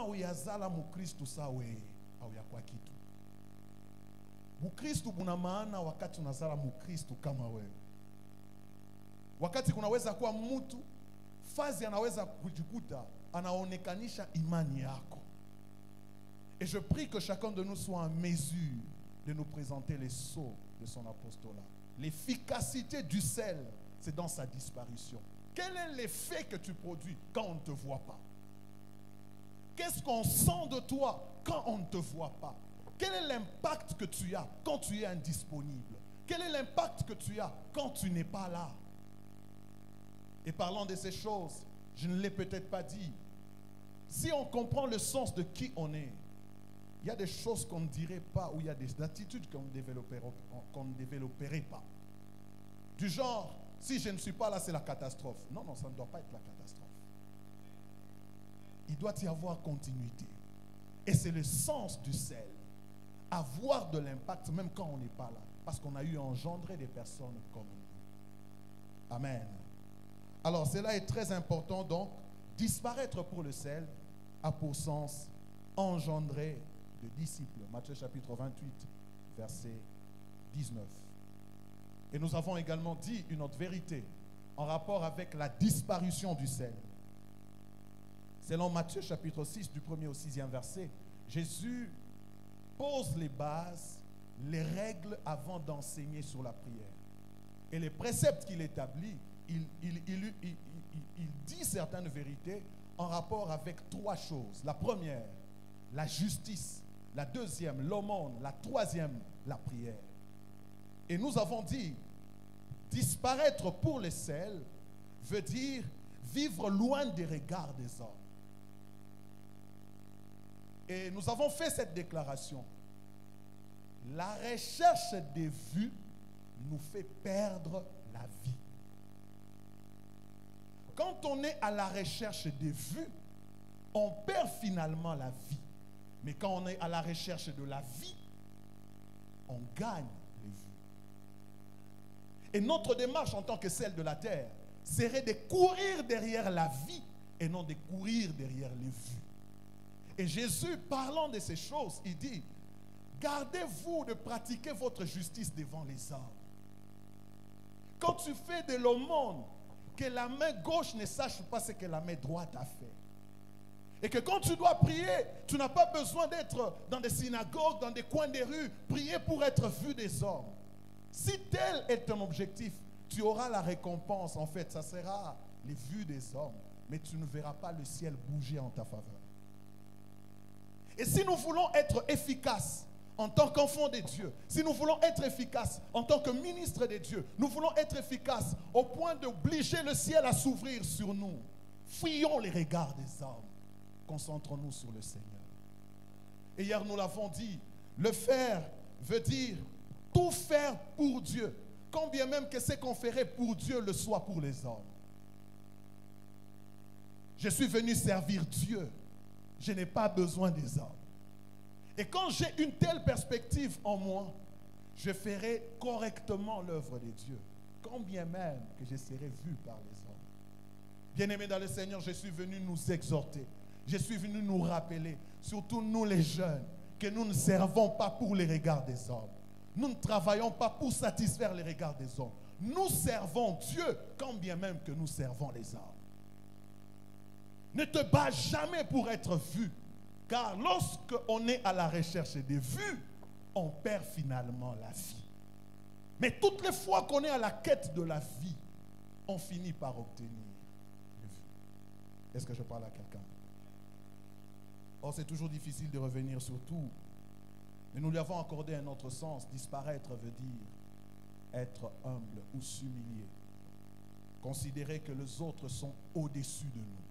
uyazala mukristu sawe au yakwa kitu. Mukristu buna maana wakati unazala mukristu kama wewe. Wakati kunaweza kuwa mtu fazi anaweza kujikuta anaonekanisha imani yako. Et je prie que chacun de nous soit en mesure de nous présenter les sceaux de son apostolat. L'efficacité du sel, c'est dans sa disparition. Quel est l'effet que tu produis quand on ne te voit pas? Qu'est-ce qu'on sent de toi quand on ne te voit pas? Quel est l'impact que tu as quand tu es indisponible? Quel est l'impact que tu as quand tu n'es pas là? Et parlant de ces choses, je ne l'ai peut-être pas dit. Si on comprend le sens de qui on est, il y a des choses qu'on ne dirait pas ou il y a des attitudes qu'on ne développerait pas. Du genre, si je ne suis pas là, c'est la catastrophe. Non, non, ça ne doit pas être la catastrophe. Il doit y avoir continuité. Et c'est le sens du sel. Avoir de l'impact même quand on n'est pas là. Parce qu'on a eu engendré des personnes comme nous. Amen. Alors, cela est très important. Donc, disparaître pour le sel a pour sens engendrer de disciples. Matthieu chapitre 28, verset 19. Et nous avons également dit une autre vérité en rapport avec la disparition du sel. Selon Matthieu chapitre 6, du 1er au 6e verset, Jésus pose les bases, les règles avant d'enseigner sur la prière. Et les préceptes qu'il établit, il dit certaines vérités en rapport avec trois choses. La première, la justice. La deuxième, l'aumône. La troisième, la prière. Et nous avons dit, disparaître pour le sel veut dire vivre loin des regards des hommes. Et nous avons fait cette déclaration. La recherche des vues nous fait perdre la vie. Quand on est à la recherche des vues, on perd finalement la vie. Mais quand on est à la recherche de la vie, on gagne les vues. Et notre démarche en tant que celle de la terre serait de courir derrière la vie et non de courir derrière les vues. Et Jésus, parlant de ces choses, il dit, gardez-vous de pratiquer votre justice devant les hommes. Quand tu fais de l'aumône, que la main gauche ne sache pas ce que la main droite a fait. Et que quand tu dois prier, tu n'as pas besoin d'être dans des synagogues, dans des coins des rues, prier pour être vu des hommes. Si tel est ton objectif, tu auras la récompense. En fait, ça sera les vues des hommes. Mais tu ne verras pas le ciel bouger en ta faveur. Et si nous voulons être efficaces en tant qu'enfants de Dieu, si nous voulons être efficaces en tant que ministres de Dieu, nous voulons être efficaces au point d'obliger le ciel à s'ouvrir sur nous, fuyons les regards des hommes. Concentrons-nous sur le Seigneur. Et hier, nous l'avons dit, le faire veut dire tout faire pour Dieu, quand bien même que ce qu'on ferait pour Dieu le soit pour les hommes. Je suis venu servir Dieu. Je n'ai pas besoin des hommes. Et quand j'ai une telle perspective en moi, je ferai correctement l'œuvre de Dieu, quand bien même que je serai vu par les hommes. Bien-aimés dans le Seigneur, je suis venu nous exhorter. Je suis venu nous rappeler, surtout nous les jeunes, que nous ne servons pas pour les regards des hommes. Nous ne travaillons pas pour satisfaire les regards des hommes. Nous servons Dieu, quand bien même que nous servons les hommes. Ne te bats jamais pour être vu, car lorsqu'on est à la recherche des vues, on perd finalement la vie. Mais toutes les fois qu'on est à la quête de la vie, on finit par obtenir les vues. Est-ce que je parle à quelqu'un? Or, c'est toujours difficile de revenir sur tout. Mais nous lui avons accordé un autre sens. Disparaître veut dire être humble ou s'humilier. Considérer que les autres sont au-dessus de nous.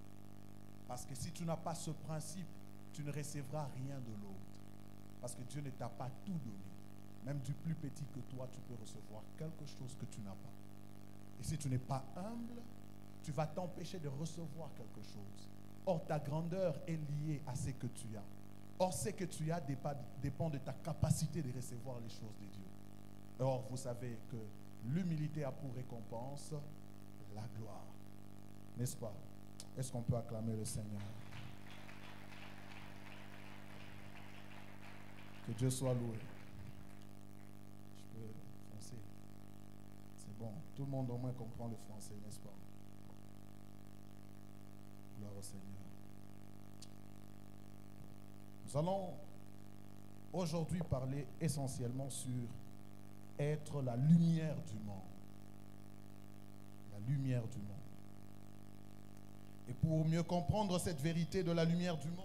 Parce que si tu n'as pas ce principe, tu ne recevras rien de l'autre. Parce que Dieu ne t'a pas tout donné. Même du plus petit que toi, tu peux recevoir quelque chose que tu n'as pas. Et si tu n'es pas humble, tu vas t'empêcher de recevoir quelque chose. Or, ta grandeur est liée à ce que tu as. Or, ce que tu as dépend de ta capacité de recevoir les choses de Dieu. Or, vous savez que l'humilité a pour récompense la gloire. N'est-ce pas? Est-ce qu'on peut acclamer le Seigneur? Dieu soit loué. Je peux foncer. C'est bon. Tout le monde au moins comprend le français, n'est-ce pas? Gloire au Seigneur. Nous allons aujourd'hui parler essentiellement sur être la lumière du monde. La lumière du monde. Et pour mieux comprendre cette vérité de la lumière du monde,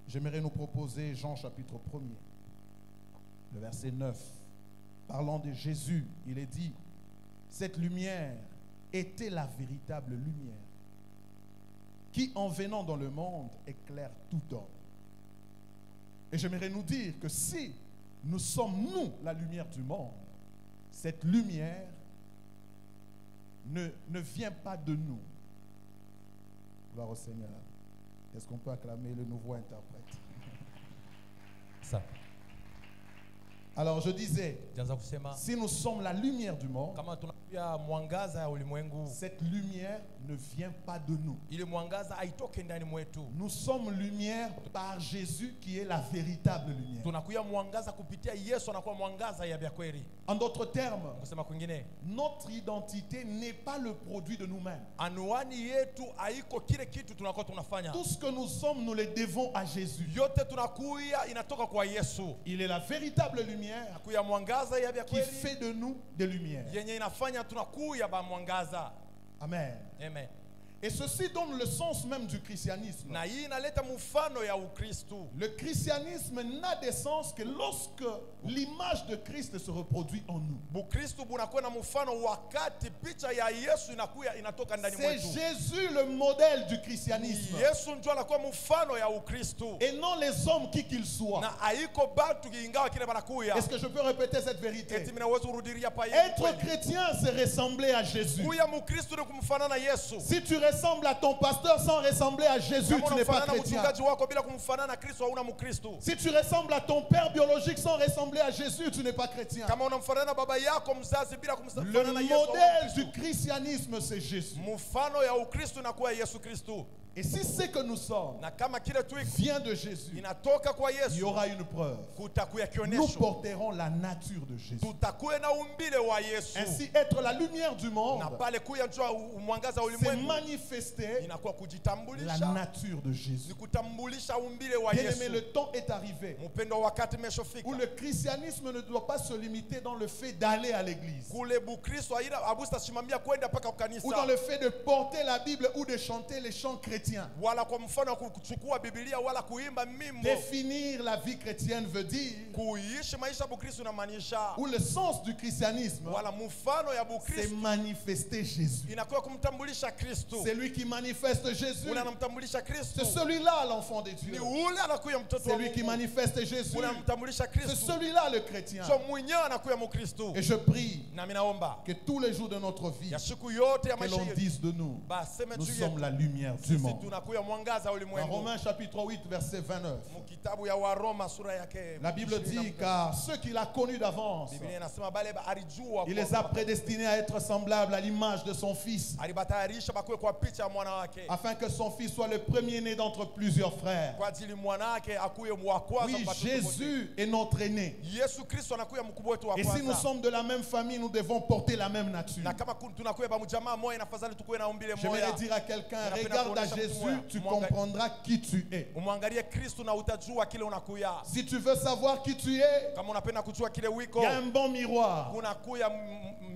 j'aimerais nous proposer Jean chapitre 1er, le verset 9. Parlant de Jésus, il est dit, cette lumière était la véritable lumière qui, en venant dans le monde, éclaire tout homme. Et j'aimerais nous dire que si nous sommes, nous, la lumière du monde, cette lumière ne vient pas de nous. Gloire au Seigneur. Est-ce qu'on peut acclamer le nouveau interprète? Ça. Alors je disais, Janza kusema si nous sommes la lumière du monde, kama tunakuwa mwangaza ya ulimwengu, cette lumière ne vient pas de nous. ile mwangaza haitoke ndani mwetu. Nous sommes lumière par Jésus qui est la véritable lumière. Tunakuwa mwangaza kupitia Yesu, anakuwa mwangaza ya kweli. En d'autres termes, Kusema kwingine, notre identité n'est pas le produit de nous-mêmes. anwani yetu haiko kile kitu tunakuwa tunafanya. Tout ce que nous sommes, nous le devons à Jésus. Yote tunakuya inatoka kwa Yesu. Il est la véritable lumière Kuya mwangaza ya qui kweli fait de nous des lumières. yenye inafanya tunakuya ba mwangaza. Amen. Amen. Et ceci donne le sens même du christianisme. Na hii inaleta mfano ya Ukristo. Le christianisme n'a de sens que lorsque l'image de Christ se reproduit en nous. Bukristo bunakuwa na mfano wakati picha ya Yesu inakuya inatoka ndani C'est mwetu. Jésus le modèle du christianisme. Yesu ndio anakuwa mfano ya Ukristo. Et non les hommes qui qu'ils soient. Na haiko batu ingawa kile banakuya. Est-ce que je peux répéter cette vérité? Eti minaweza kurudilia pa Être chrétien, c'est ressembler à Jésus. Kuya Mkristo ni kumfanana Yesu. Si tu ressembles à ton pasteur sans ressembler à Jésus, tu n'es pas chrétien. Mchungaji wako bila kumfanana Kristo hauna Mkristo. Si tu ressembles à ton père biologique sans ressembler à Jésus, tu n'es pas chrétien. Kama unamfanana baba yako mzazi bila Le kumfanana Yesu. modèle du christianisme, c'est Jésus. Mfano ya Ukristo inakuwa Yesu Kristo. Et si ce que nous sommes Na kama kile tu vient de Jésus, inatoka kwa il y Yesu, aura une preuve. kutakuya Nous kionesho. porterons la nature de Jésus. Tutakuwa na umbile wa Yesu. Ainsi, être la lumière du monde, Na pale kuya njoo mwangaza wa c'est ulimwengu manifester inakuwa la kujitambulisha. nature de Jésus. Ni kutambulisha umbile wa Bien aimé, Yesu. le temps est arrivé Mpendo wakati umeshafika. où le christianisme ne doit pas se limiter dans le fait d'aller à l'église Kule Bukristo haina abusta simamia kwenda paka kanisa. ou dans le fait de porter la Bible ou de chanter les chants chrétiens. Wala kwa mfano wa kuchukua Biblia wala kuimba mimbo. Définir la vie chrétienne veut dire, Kuishi maisha Bukristo inamaanisha ou le sens du christianisme, wala mfano ya c'est Bukristo manifester Jésus. inakuwa kumtambulisha Kristo. C'est lui qui manifeste Jésus. Unamtambulisha Kristo. C'est celui-là l'enfant de Dieu. Ni ule anakuya mtoto C'est wa lui qui Mungu. manifeste Jésus. Unamtambulisha C'est Kristo. celui-là le chrétien. So mwenyewe anakuya Mkristo. Et je prie Na mimi naomba que tous les jours de notre vie, ya siku yote ya que maisha l'on yetu dise de nous, baseme nous juu sommes yetu la lumière du sisi monde. tunakuya mwangaza wa Dans ulimwengu. Romains chapitre 8, verset 29, Mkitabu ya Waroma sura yake la Bible dit, car ceux qu'il a connus d'avance, Biblia inasema bale alijua il les a prédestinés à être semblables à l'image de son Fils, alibatayarisha bakwe kwa picha ya mwana wake afin que son Fils soit le premier-né d'entre plusieurs frères. kwa ajili mwana wake akuye wa kwanza Oui, kwa watoto wote. Jésus est notre aîné. Yesu Kristo anakuya mkubwa wetu wa Et si nous kwanza. sommes de la même famille, nous devons porter la même nature. Na kama tunakuya ba mjamaa moja inafadhali tukuwe na umbile J'aimerais moja. dire à quelqu'un, Napenda regarde à kuonesha Jésus, mtu moja. tu comprendras qui tu es. Umwangalie Kristo na utajua kile unakuya. Si tu veux savoir qui tu es, Kama unapenda kujua kile il wiko y a un bon miroir. kunakuya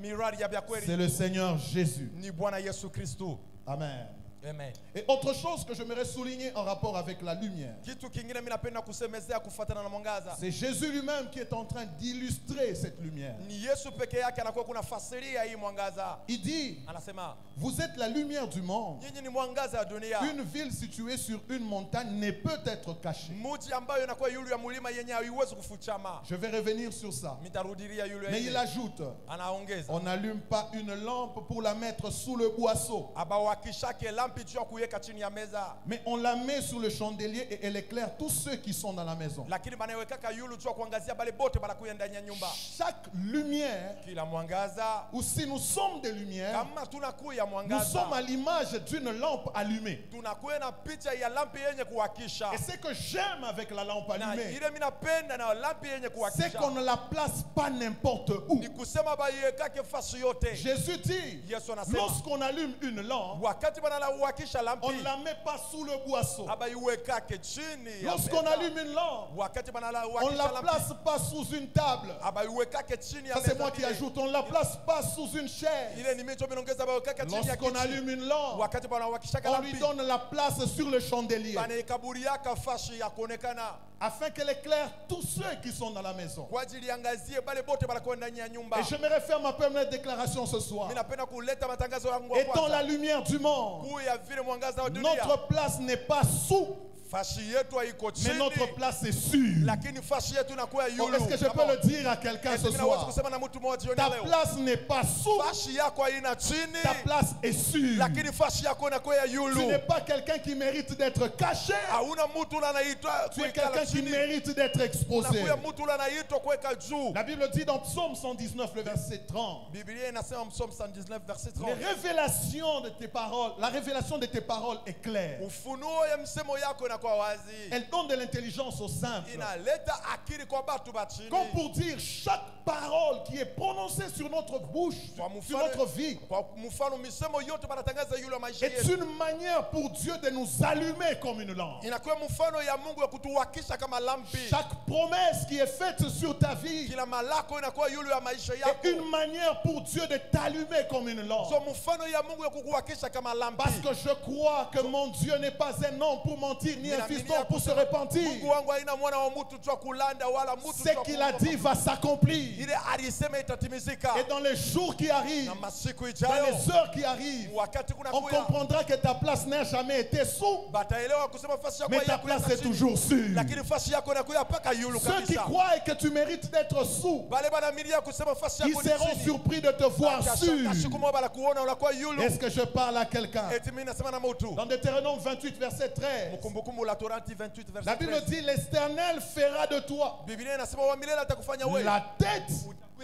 mirari ya vya C'est kweli le Seigneur Jésus. ni Bwana Yesu Kristo. Amen. Amen. Et autre chose que j'aimerais souligner en rapport avec la lumière, Kitu kingine mimi napenda kusemezea kufuatana na mwangaza. c'est Jésus lui-même qui est en train d'illustrer cette lumière. Ni Yesu peke yake anakuwa kuna fasiria hii mwangaza. Il dit, Anasema vous êtes la lumière du monde. nyinyi ni mwangaza ya dunia. Une ville située sur une montagne ne peut être cachée. Muji ambayo inakuwa yulu ya mulima yenye haiwezi kufuchama. Je vais revenir sur ça. Mitarudilia yule. Mais il ajoute, Anaongeza. on n'allume pas une lampe pour la mettre sous le boisseau. Abawakishake lampe lampi juu ya kuiweka chini ya meza. Mais on la met sur le chandelier et elle éclaire tous ceux qui sont dans la maison. Lakini banaiwekaka yulu juu ya kuangazia bale bote banakuya ndani ya nyumba. Chaque lumière, Kila mwangaza, ou si nous sommes des lumières, kama tunakuya nous mwangaza, sommes à l'image d'une lampe allumée. tunakuya na picha ya lampi yenye kuwakisha. Et ce que j'aime avec la lampe Na allumée, ile mimi napenda na lampi yenye c'est kuwakisha. qu'on ne la place pas n'importe où. Ni kusema baiwekake fasi yote. Jésus dit, Yesu anasema lorsqu'on allume une lampe, wakati banawakisha on ne lampi la met pas sous le boisseau. abaiwekake chini ya Lorsqu'on meza. allume une lampe, Wakati on ne banawakisha la lampi place pas sous une table. abaiwekake chini ya Ça, meza. c'est moi qui vile. ajoute. On ne la place pas sous une chaise. Ile ni micho minongeza baiwekake chini ya Lorsqu'on kiti. allume une lampe, Wakati banawakishaka on lui lampi donne la place sur le chandelier banaikaburiaka fashi ya kuonekana afin qu'elle éclaire tous ceux qui sont dans la maison. kwa ajili angazie bale bote banakuwa ndani ya nyumba. Et j'aimerais faire ma première déclaration ce soir. Mimi napenda kuleta matangazo yangu ya Étant la kwanza. lumière du monde, Kuu ya vile mwangaza wa dunia. notre place n'est pas sous, Fashi yetu haiko mais chini. notre place est sûre. Lakini fashi yetu inakuwa Oh, yulu. est-ce que je peux le dire à quelqu'un ce Mimi naweza soir? kusema na mtu mmoja jioni Ta leo. place n'est pas sous, Fashi yako haina chini. ta place est sûre. Lakini fashi yako inakuwa ya Tu yulu. n'es pas quelqu'un qui mérite d'être caché. Hauna mtu anaitwa Tu es kuikala quelqu'un qui chini. mérite d'être exposé. Unakuwa mtu anaitwa kuweka juu. La Bible dit dans Psaume 119, le verset 30, Biblia inasema Psalm 119 verset les 30. révélations de tes paroles, la révélation de tes paroles est claire. Ufunuo ya msemo yako inakuwa wazi. Elle donne de l'intelligence aux simples. Inaleta akili kwa batu ba chini. Comme pour dire, chaque parole qui est prononcée sur notre bouche, Kwa sur mfano- notre vie, Kwa mfano misemo yote banatangaza yule wa maisha est yetu. une manière pour Dieu de nous allumer comme une lampe. Inakuwa mfano ya Mungu ya kutuwakisha kama lampi. Chaque promesse qui est faite sur ta vie Kila malako inakuwa yule ya maisha est yako. une manière pour Dieu de t'allumer comme une lampe. So mfano ya Mungu ya kukuwakisha kama lampi. Parce que je crois que mon Dieu n'est pas un homme pour mentir, ni un Ninaaminia fiston pour se kusema, repentir. Mungu wangu haina mwana wa mtu tu kulanda wala mtu Ce qu'il a dit va s'accomplir. ile alisema itatimizika. Et dans les jours qui arrivent, Na masiku dans ijayo les heures qui arrivent, wakati kuna on kuya comprendra que ta place n'a jamais été sous, bataelewa kusema fasi yako mais ta haiko place inakuwa est chini. toujours sûre. Lakini fasi yako inakuwa paka yulu Ceux qui kabisa. croient que tu mérites d'être sous, Bale banamilia kusema fasi ils yako ni seront chini. surpris de te voir Akashanga siku sûr. moja banakuona unakuwa yulu. Est-ce que je parle à quelqu'un? Eti mimi nasema na mtu. Dans Deutéronome 28, verset 13, Kumbukumbu la Torati 28 verset la Bible 13. dit, l'Éternel fera de toi Biblia inasema wa milele atakufanya wewe la tête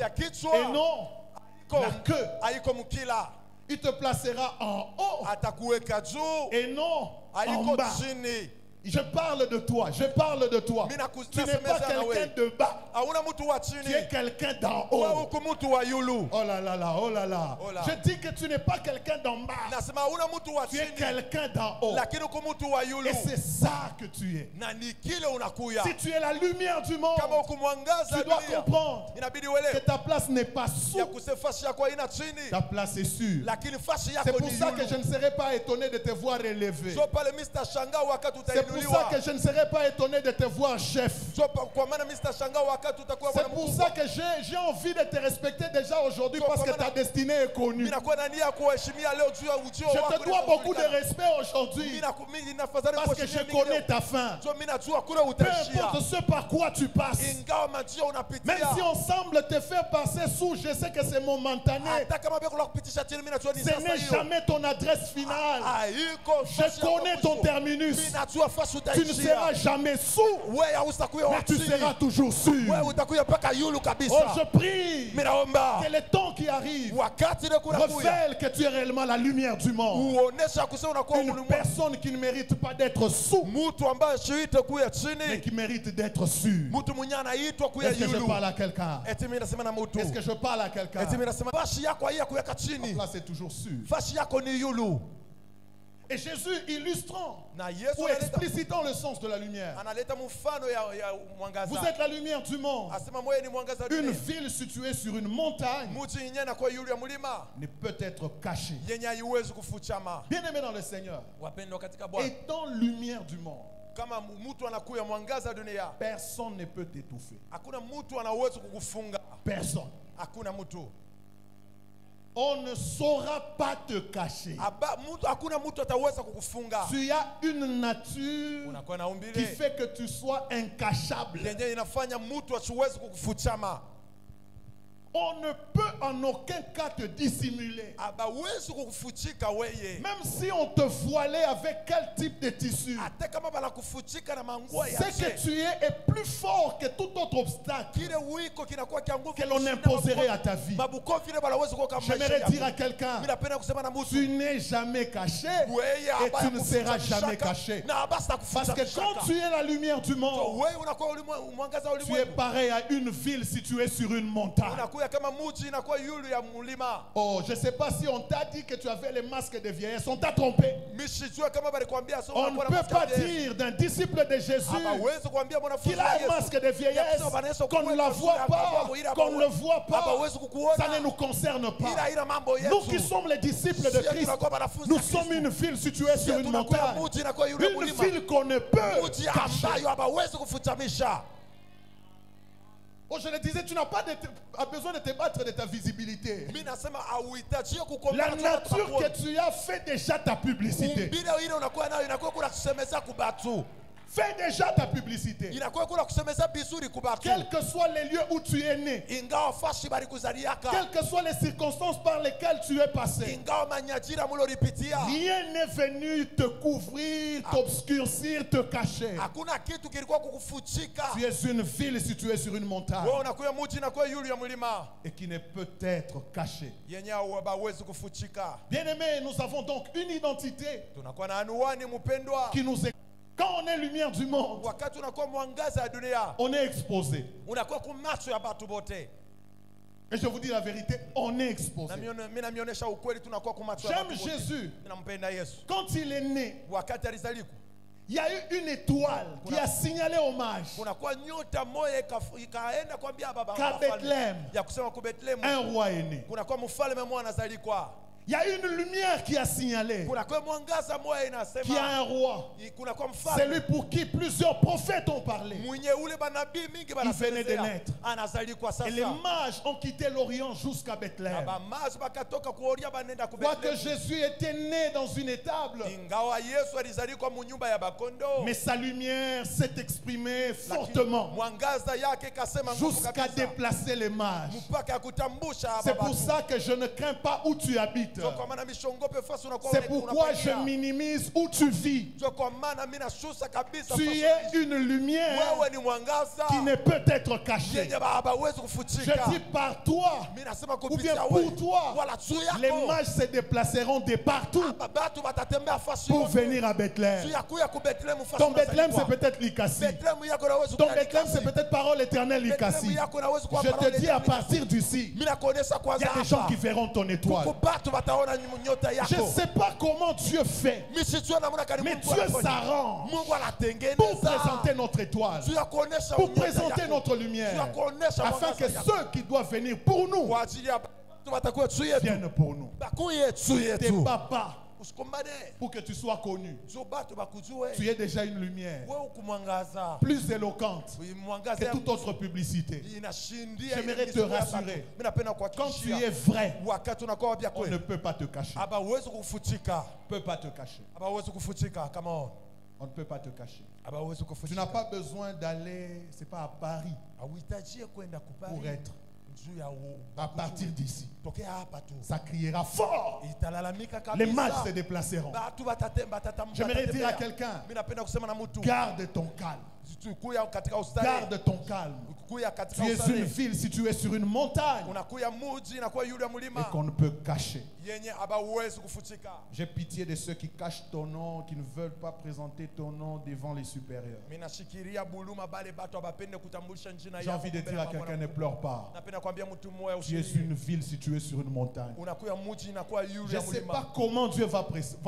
ya kichwa et non la queue. haiko mkila. Il te placera en haut Atakuweka juu et non en haiko bas. chini. Je parle de toi, je parle de toi. Mimi Tu n'es pas nasemeza na quelqu'un wewe. de bas, Hauna mtu wa tu es chini. quelqu'un d'en Wewe haut. uko mtu wa yulu. Oh là là là, oh là là. Oh là. Je dis que tu n'es pas quelqu'un d'en bas, Nasema hauna mtu wa tu es chini. quelqu'un d'en haut. Lakini uko mtu wa yulu. Et c'est ça que tu es. Na ni kile unakuya. Si tu es la lumière du monde, Kama ukumwangaza tu dois dunia. comprendre Inabidi que uelewe. ta place n'est pas Ya sous, kusema fasi yako haina chini. ta place est sûre. Lakini fasi C'est yako pour ni ça que je yulu. ne serai pas étonné de te voir élevé. So pale Mr. Shanga wakati C'est pour ça utainuliwa. que je ne serai pas étonné de te voir chef. So kwa maana Mr. Shanga wakati utakuwa C'est bwana pour mkubwa. ça que j'ai envie de te respecter déjà aujourd'hui parce que ta destinée est connue. Mimi nakuwa na nia ya kuheshimia leo juu ya ujio Je wako. te dois beaucoup de respect aujourd'hui Mimi nafadhali parce que je kuheshimia connais leo. ta fin. So mimi najua kule Peu utaishia. importe ce par quoi tu passes. Ingawa majia Même unapitia. si on semble te faire passer sous, je sais que c'est momentané. Hata kama beko la kupitisha chini mimi najua ni Ce sasa n'est hiyo. jamais ton adresse finale. Haiko Je fasi yako connais ton mwisho. terminus. Mimi najua fasi Tu ne utaishia. seras jamais sous, Wewe hausakuya mais wa tu chini. seras toujours sûr. Wewe utakuya paka yulu Oh, kabisa. je prie Mimi naomba que le temps qui arrive wakati ile kuna kuya révèle que tu es réellement la lumière du monde. uonesha kusema unakuwa Une ulimwengu. personne qui ne mérite pas d'être sous, Mtu ambaye shiite kuya mais chini. qui mérite d'être sûr. Mtu mwenye anaitwa kuya Est-ce que je yulu. parle à quelqu'un? Eti mimi nasema na mtu. Est-ce que je parle à quelqu'un? Eti mimi nasema fashi yako haiya kuweka chini. Là, c'est toujours sûr. Fashi yako ni yulu. Et Jésus, illustrant Na Yesu ou explicitant le sens de la lumière, analeta mfano ya mwangaza. vous êtes la lumière du monde. Asema moyo ni mwangaza Une dunia. ville située sur une montagne Mtu yenye na kwa yulu ya mlima ne peut être cachée. yenye haiwezi kufuchama. Bien-aimé dans le Seigneur, Wapendwa katika Bwana. étant lumière du monde, Kama mtu anakuya mwangaza dunia, personne ne peut t'étouffer. hakuna mtu anaweza kukufunga. Personne. Hakuna mtu. On ne saura pas te cacher. Hakuna mtu ataweza kukufunga. Tu as une nature Unakuwa na qui umbile fait que tu sois incachable. yenye inafanya mtu asiwezi kukufuchama. On ne peut en aucun cas te dissimuler. abawezi kukufuchika weye Même si on te voilait avec quel type de tissu, ate kama banakufuchika na manguo ya ce que nje, tu es plus fort que tout autre obstacle kile wiko kinakuwa kia nguvu que l'on kushinda imposerait à ta vie. mabukofi ile banaweza kuoka maisha J'aimerais yako. dire à quelqu'un, Mimi napenda kusema na mtu tu n'es jamais caché weye et abaya tu ne seras kufucha jamais mishaka, caché. na basta Parce kufucha que quand mishaka. tu es la lumière du monde, Wewe unakuwa mwangaza wa tu es ulimwengu, pareil à une ville située sur une montagne. unakuwa kama mji inakuwa yulu ya mlima. Oh, je ne sais pas si on t'a dit que tu avais les masques de vieillesse. On t'a trompé. Mishijua kama balikwambia so On ne peut pas dire d'un disciple de Jésus abawezi kuambia mwanafunzi qu'il a un masque de vieillesse, qu'on ne la voit pas, qu'on ne le voit pas. abawezi kukuona Ça ne nous concerne pas. ila mambo yetu. Nous qui sommes les disciples de Sisi Christ, tunakuwa wanafunzi nous wa Kristo. sommes une ville située sur une Tunakuwa montagne. mji inakuwa yule Une mlima, ville qu'on ne peut mji cacher. ambayo abawezi kufutamisha. Oh, je le disais, tu n'as pas besoin de te battre de ta visibilité. Mimi nasema hauhitaji La kukomana nature que tu as fait déjà ta publicité. umbile ile unakuwa nayo inakuwa kuna kusemeza kubatu, Fais déjà ta publicité. inakuwa kuna kusemeza bizuri kubatu, Quels que soient les lieux où tu es né, ingawa fashi bali kuzaliaka, quelles que soient les circonstances par lesquelles tu es passé, ingawa manyajira muloripitia, rien n'est venu te couvrir, t'obscurcir, te cacher. hakuna kitu kilikuwa kukufuchika. Tu es une ville située sur une montagne Wewe unakuwa mji inakuwa yulu ya mlima et qui ne peut être cachée. yenye hawezi kufuchika. Bien-aimés, nous avons donc une identité Tunakuwa na anuani mpendwa, qui nous est... Quand on est lumière du monde, wakati unakuwa mwangaza ya dunia on est exposé. unakuwa kumacho ya batu bote, Et je vous dis la vérité, on est exposé. na mimi namionyesha ukweli, tunakuwa kumacho ya J'aime batu bote. Jésus. Mimi nampenda Yesu. Quand il est né, Wakati alizaliku il y a eu une étoile qui a signalé hommage kunakuwa nyota moja ikaenda kwambia baba qu'à Bethléem, ya kusema ku Bethlehem un roi est né. kunakuwa mfalme mmoja anazalikwa, Il y a une lumière qui a signalé kunakuwa mwangaza moja qu'il y a inasema un roi. kunakuwa C'est mfalme lui pour qui plusieurs prophètes ont parlé. mwenye ule banabii mingi venait de naître. anazalikwa Et les sasa. mages ont quitté l'Orient jusqu'à Bethléem. Bamaji bakatoka kuoria banenda ku Quoique Bethlehem. Jésus était né dans une étable, Ingawa Yesu alizalikwa mu nyumba ya bakondo, mais sa lumière s'est exprimée fortement mwangaza yake kasema nguvu jusqu'à kabisa déplacer les mages. mpaka kutambusha C'est pour ça que je ne crains pas où tu habites. kwa maana mishongope fasi unakuwa C'est pourquoi je minimise où tu vis. kwa maana mimi nashusha kabisa Tu fasi es unaishi. une lumière Wewe ni mwangaza qui ne peut être cachée. yenye hawezi Je kufuchika. dis par toi, Mimi nasema ou bien kupitia pour wewe toi, wala juu les yako mages se déplaceront de partout batu batatembea fasi pour yote. venir à Bethléem. Juu ya kuya ku Bethlehem fasi Ton Bethléem, c'est unazalikwa. peut-être Likasi. Bethlehem yako naweza Ton kuwa Bethléem, c'est Likasi. peut-être Parole éternelle Bethlehem Likasi. yako naweza kuwa Je Parole te dis à Éternelle. partir d'ici, Mimi nakuonesha il y kwanza a des gens hapa. qui verront ton étoile. Kuko batu bataona nyota Je ne yako. sais pas comment Dieu fait, Mimi sijua namna gani mais Mungu Dieu anafanya. s'arrange Mungu pour anatengeneza présenter notre étoile, juu ya kuonesha pour nyota présenter yako. notre Juu ya lumière, kuonesha afin que mwangaza yako. ceux qui doivent venir pour nous Kwa ajili ya batu batakuwa juu yetu. viennent pour nous. Bakuye juu Ne yetu. bats pas Usikumbane. pour que tu sois connu. Juu batu bakujue. Tu es déjà une lumière Wewe ukumwangaza. plus éloquente Mwangaza que ya toute autre publicité. inashindia. J'aimerais ile te mizigo ya rassurer. batu. Mimi napenda Quand tu kuhakikishia es vrai, wakati unakuwa wapya on ne kweli. peut pas te cacher. Aba uwezi kufuchika. On ne peut pas te cacher. Aba uwezi kufuchika kama on. On ne peut pas te cacher. Aba uwezi Tu kufuchika. n'as pas besoin d'aller, c'est pas à Paris, Hauhitajie kwenda kupari. pour être. Juu ya À partir d'ici, tokea hapa tu. ça criera fort. Italalamika Les kabisa. mages se déplaceront. Batu batatemba J'aimerais dire à quelqu'un, Mimi napenda kusema na mtu. garde ton calme. Kuya katika ustare. Garde ton calme. Kuya Tu katika es une ustare. ville située sur une montagne Unakuya muji na kuwa yule et mlima. qu'on ne peut cacher. Yenye aba uwezi kufuchika. J'ai pitié de ceux qui cachent ton nom, qui ne veulent pas présenter ton nom devant les supérieurs. Mimi nashikiria buluma bale batu abapende kutambulisha jina J'ai yako. envie de dire à quelqu'un, ne pleure pas. Napenda kwambia mtu mmoja Tu es usiri. une ville située sur une montagne. Unakuya muji na kuwa yule Je ne sais pas mlima. comment Dieu va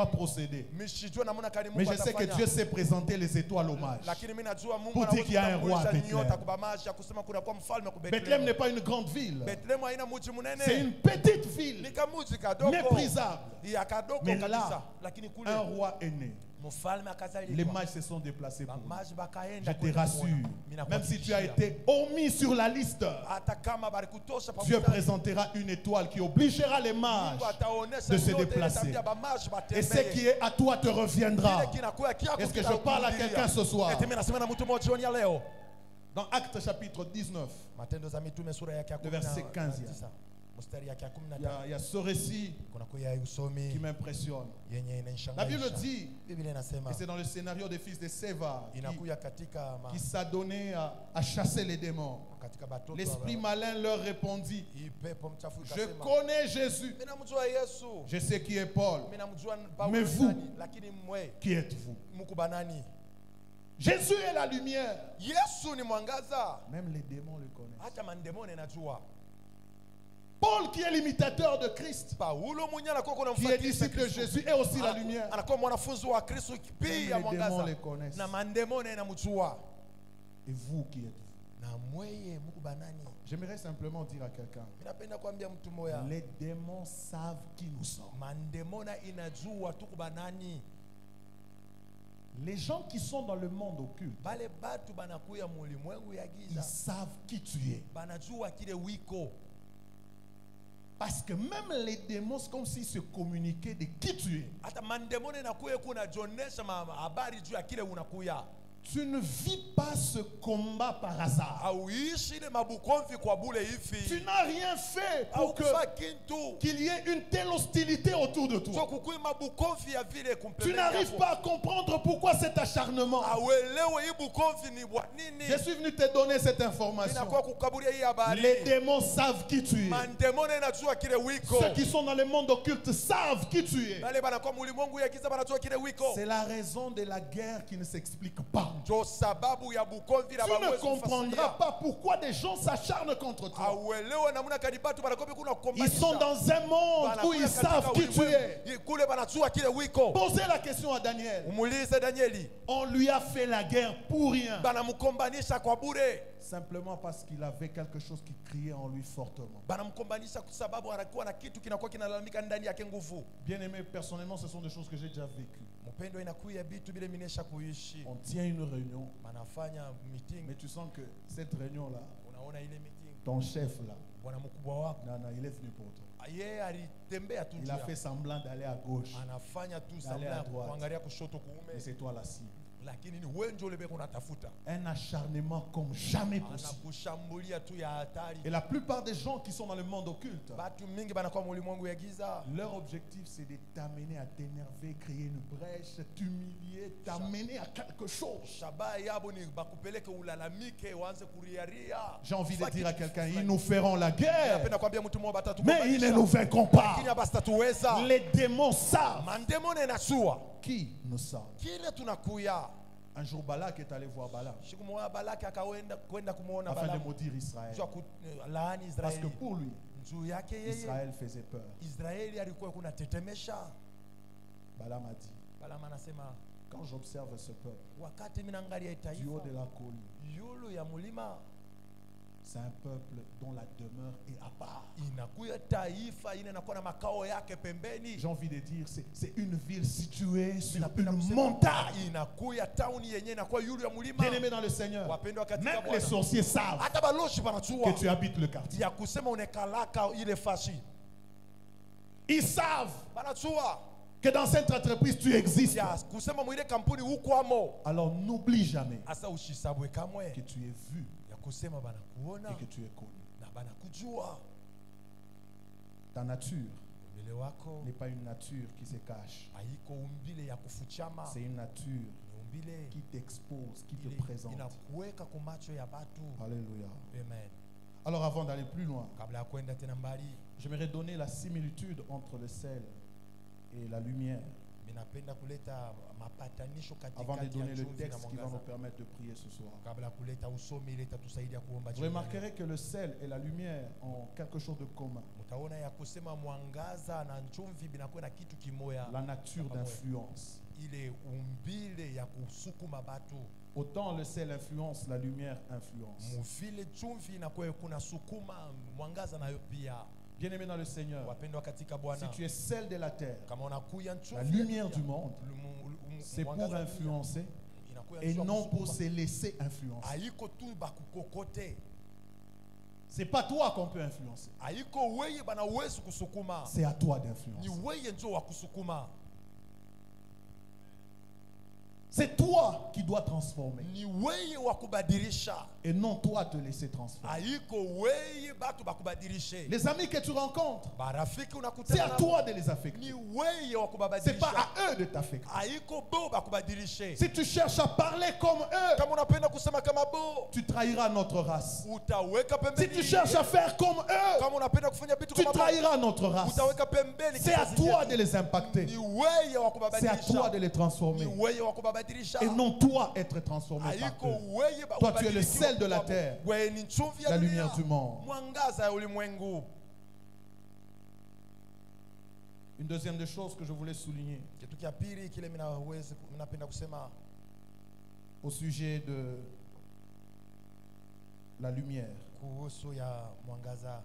procéder. Mishijua namna kani Mais Mungu je sais que atafanya. Dieu sait présenter les étoiles aux mages. Lakini mimi najua Mungu Pour dire qu'il y a un roi à kutambulisha Bethléem. nyota kubamasha kusema kuna kwa mfalme ku Bethléem Bethlehem. n'est pas une grande ville. Bethlehem haina mji munene. C'est une petite ville, Ni kamuji kadogo. méprisable. Ya kadogo Mais kabisa. là, Lakini kule un roi est né. mfalme Les akazalikwa. mages se sont déplacés pour nous. Bamaji Je bakaenda te kwenda rassure, kumwona. Mimi même si tu as nakuhakikishia. été omis sur la liste, Hata kama balikutosha Dieu pamoja. présentera une étoile qui obligera les mages Mungu ataonesha de se yote ile déplacer. tabia bamaji Et ce batembee. qui est à toi te reviendra. Kile kinakuwa kyako Est-ce que je kitakurudia. parle à quelqu'un ce soir? Eti mimi nasema na mtu mmoja jioni ya leo. Dans Actes chapitre 19, Matendo za Mitume sura yake ya Le verset 15, 19 mstari yake ya il y a ce récit 15 kuna kuya usomi qui m'impressionne. yenye La inanishangaza. Bible dit, Biblia inasema et c'est dans le scénario des fils de Séva, inakuya katika qui s'adonnait à chasser les démons. katika batoto L'esprit malin leur répondit, hii pepo mchafu je ikasema, connais Jésus, mimi namjua Yesu, je sais qui est Paul, mimi namjua Paulo Mais ni vous, nani, lakini mwe qui êtes-vous? mko banani? Jésus est la lumière. Yesu ni mwangaza, Même les démons le connaissent. hata mandemoni najua. Paul, qui est l'imitateur de Christ, Paulo mwenyewe anakuwa kuna qui est mfuatilizi disciple de Jésus, est aussi la lumière. anakuwa mwanafunzi wa Kristo pia les démons mwangaza, les connaissent. na mandemoni inamjua. Et vous, qui êtes-vous? Na mweye mko banani? J'aimerais simplement dire à quelqu'un, Mimi napenda kuambia mtu mmoja, les démons savent qui nous sommes. mandemona inajua tuko banani. Les gens qui sont dans le monde occulte, Bale batu banakuya mulimwengu ya ils giza, savent qui tu es. banajua kile wiko. Parce que même les démons, c'est comme s'ils se communiquaient de qui tu es. Hata mandemoni inakuya kuna jonesha habari juu ya kile unakuya. Tu ne vis pas ce combat par hasard. Auishi ile mabukomvi kwa bule Tu hivi. n'as rien fait pour Haukufa kintu. qu'il y ait une telle hostilité autour de So toi. kukui mabukomvi ya vile Tu kumpeleka. n'arrives pas à comprendre pourquoi cet acharnement. Auelewe hii bukomvi ni bwa nini? Je suis venu te donner cette information. Inakuwa kukaburia hii habari. Les démons savent qui tu es. Mandemoni inajua kile wiko. Ceux qui sont dans le monde occulte savent qui tu es. Bale banakuwa mulimwengu ya giza banajua kile wiko. C'est la raison de la guerre qui ne s'explique pas. Jo sababu ya bukomvi na Tu ne bawezi comprendras kufasiria. pas pourquoi des gens s'acharnent contre toi. Auelewe namuna kadibatu banakopi kuna Ils kukombanisha. sont dans un monde où ils savent qui tu es. Kule banajua kile wiko. Posez la question à Daniel. Umuulize Danieli. On lui a fait la guerre pour rien. Banamkombanisha kwa bure. Simplement parce qu'il avait quelque chose qui criait en lui fortement. Banamkombanisha kwa sababu anakuwa na kitu kinakuwa kinalalamika ndani yake nguvu. Bien aimé, personnellement, ce sont des choses que j'ai déjà vécues. Mpendo inakuya bitu bile minesha kuishi. On tient une réunion, Banafanya meeting. mais tu sens que cette réunion-là, Unaona ile meeting. ton chef là, Bwana mkubwa wako. non, il est venu pour toi. Yeye alitembea tu Il juu a yako. fait semblant d'aller à gauche, Anafanya tu D'aller à sambla droite. kuangalia kushoto mais kuume. c'est toi la cible. Lakini ni wewe ndio ulebeko unatafuta. Un acharnement comme jamais possible. Anakushambulia tu ya hatari. Et la plupart des gens qui sont dans le monde occulte, Batu mingi banakuwa mulimwengu ya giza. leur objectif c'est de t'amener à t'énerver, créer une brèche, t'humilier, t'amener à quelque chose. Shabaha yabo ni bakupeleke ulalamike uanze kuriaria. J'ai envie de Faki dire à kitu quelqu'un, fulani. ils nous feront la guerre, Napenda kwambia mtu mmoja mais ils batatukombanisha. ne nous vaincront pas. Lakini abastatuweza. Les démons savent Mandemoni inasua. qui nous sommes. Kile tunakuya. Un jour, Balak est allé voir Balaam Siku moja Balaki akaenda kwenda kumuona afin de Balaam. maudire Israël. Jua laani Parce que Israeli. pour lui, Juu yake yeye Israël faisait peur. Israeli alikuwa kuna tetemesha. Balaam a dit, Balaam anasema quand j'observe ce peuple, wakati mimi naangalia du haut taifa de la colline, yulu ya mulima c'est un peuple dont la demeure est à part. inakuya taifa ine inakuwa na makao yake pembeni. J'ai envie de dire, c'est une ville située sur Napenda une kusema, montagne. inakuya town yenye inakuwa yulu ya mulima. Bien-aimé dans le Seigneur, Wapendwa katika même les Bwana. sorciers savent Hata baloshi que banajua tu habites le quartier. ya kusema unekalaka ile fashi. Ils savent Banajua que dans cette entreprise, tu existes. ya kusema mwile kampuni ukwamo. Alors n'oublie jamais Asa ushisabwe kamwe que tu es vu ya kusema banakuona et que tu es connu. na banakujua. Ta nature Umbile wako n'est pas une nature qui se cache. haiko umbile ya kufuchama. C'est une nature Ni umbile qui t'expose, qui te ile présente. inakuweka kwa macho ya batu. Alléluia. Amen. Alors avant d'aller plus loin, Kabla ya kwenda tena mbali, j'aimerais donner la similitude entre le sel et la lumière. minapenda kuleta mapatanisho Avant de katikati ya donner le chumvi na texte qui va nous mwangaza. permettre de prier ce soir. Kabla ya kuleta usomi ile itatusaidia kuomba Vous jioni. remarquerez que le sel et la lumière ont quelque chose de commun. Mtaona ya kusema mwangaza na chumvi binakuwa na kitu kimoya, La nature d'influence. ile umbile ya kusukuma batu. Autant le sel influence, la lumière influence. Muvile chumvi inakuwa kuna sukuma mwangaza nayo pia. Bien-aimé dans le Seigneur, Wapendwa katika si Bwana, tu es sel de la terre, kama unakuya la chumvi, lumière du monde, c'est pour mwangaza influencer inakuya et juu ya non pour kusukuma. se laisser influencer. Haiko tu bakukokote, C'est pas toi qu'on peut influencer, haiko weye bana uwezi kusukuma, c'est à toi ni d'influencer. weye njo wa kusukuma. C'est toi qui dois transformer. Ni wewe wa kubadilisha. Et non toi te laisser transformer. Haiko wewe batu bakubadilishe. Les amis que tu rencontres, Barafiki c'est unakutana à nabo. toi de les affecter. Ni wewe wa C'est kubadilisha. pas à eux de t'affecter. Haiko bo bakubadilishe. Si tu cherches à parler comme eux, Kama unapenda kusema kama bo, tu trahiras notre race. utaweka Si pembeni. tu cherches à faire comme eux, Kama unapenda kufanya vitu tu kama bo, trahiras notre race. utaweka pembeni. C'est à kizazi toi chetu. de les impacter. Ni wewe wa C'est à toi kubadilisha. de les transformer. Ni wewe wa kubadilisha. Et non toi être transformé par Haiko eux. wewe Toi, tu es le kubadilikiwa sel de la kwabo. terre, Wewe ni chumvi ya la dunia. lumière du monde. Mwangaza ya ulimwengu. Une deuxième des choses que je voulais souligner Kitu cha pili kile minapenda kusema au sujet de la lumière, kuhusu ya mwangaza,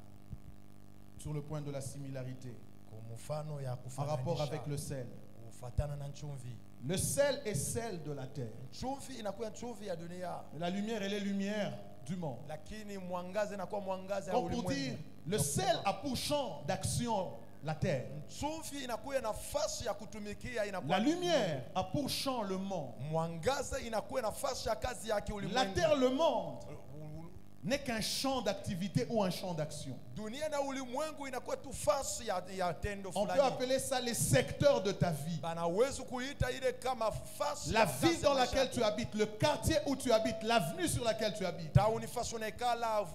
sur le point de la similarité, kwa mfano ya en rapport kufananisha avec le sel. kufatana na chumvi. Le sel est sel de la terre. Chumvi inakuwa chumvi ya dunia, Mais la lumière, elle est lumière du monde. lakini mwangaza inakuwa mwangaza ya Donc pour dire, ulimwengu. le sel a pour champ d'action la terre. Chumvi inakuwa nafasi ya kutumikia, inakuwa La lumière a pour champ le monde. mwangaza inakuwa nafasi ya kazi yake La ulimwengu. terre, le monde, n'est qu'un champ d'activité ou un champ d'action. Dunia na ulimwengu inakuwa tu fasi ya tendo On peut fulani. appeler ça les secteurs de ta vie. Banaweza kuita ile kama fasi La ya ville kazi dans ya maisha laquelle yako. tu habites, le quartier où tu habites, l'avenue sur laquelle tu habites. Tauni façon nekala,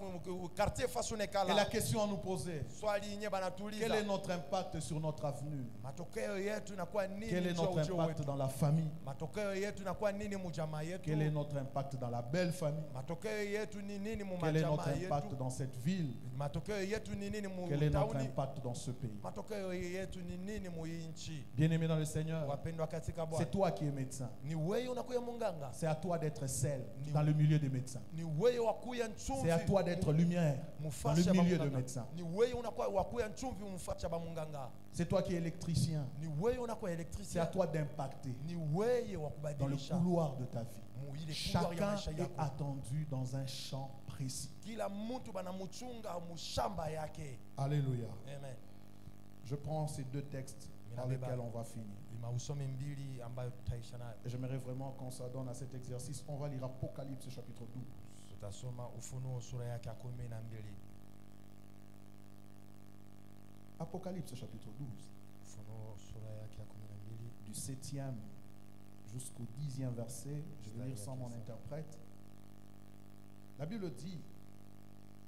quartier façon Et la nekala. question à nous poser, Swali yenye quel est banatuliza. notre impact sur notre avenue? Matokeo yetu inakuwa nini? Quel est juu ya notre ujio impact wetu? dans la famille? Matokeo yetu inakuwa nini mujamaa yetu? Quel est notre impact dans la belle famille? Matokeo yetu ni nini mu Quel est notre majamaa impact yetu? dans cette ville? Matokeo yetu ni nini mu Quel est notre tauni? impact dans ce pays? Matokeo yetu ni nini mu nchi? Bien-aimé dans le Seigneur, Wapendwa katika c'est Bwana. toi qui es médecin. Ni wewe unakuya munganga. C'est à toi d'être sel dans le milieu des médecins. Ni wewe wakuya nchumvi. C'est à toi d'être lumière dans Mufasha le milieu ba de munganga. médecins. Ni wewe unakuwa wakuya nchumvi mufasha ba munganga. C'est toi qui es électricien. Ni wewe unakuwa C'est à électricien. toi d'impacter Ni wewe wa dans le kubadilisha couloir de ta vie. mu ile couloir ya Chacun maisha est yako. attendu dans un champ précis. Kila mtu banamuchunga mushamba yake. Alléluia. Amen. Je prends ces deux textes par lesquels on va finir. Vimausome mbili ambayo tutaisha nayo. Et j'aimerais vraiment qu'on s'adonne à cet exercice. On va lire Apocalypse chapitre 12. Tutasoma Ufunuo sura yake ya 12. Apocalypse chapitre 12. Ufunuo sura yake ya 12. Du 7e jusqu'au 10e verset. Je vais lire sans mon interprète. La Bible dit,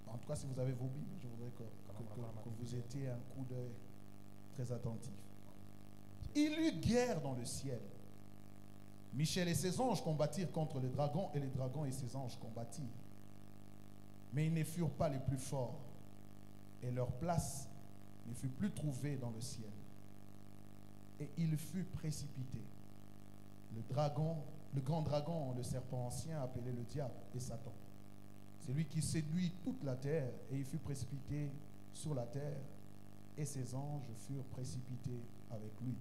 en tout cas si vous avez vos Bibles, je voudrais que vous étiez un coup d'œil très attentif. Il y eut guerre dans le ciel. Michel et ses anges combattirent contre les dragons, et les dragons et ses anges combattirent. Mais ils ne furent pas les plus forts, et leur place ne fut plus trouvée dans le ciel. Et il fut précipité. Le grand dragon, le serpent ancien, appelé le diable et Satan. C'est lui qui séduit toute la terre, et il fut précipité sur la terre, et ses anges furent précipités avec lui.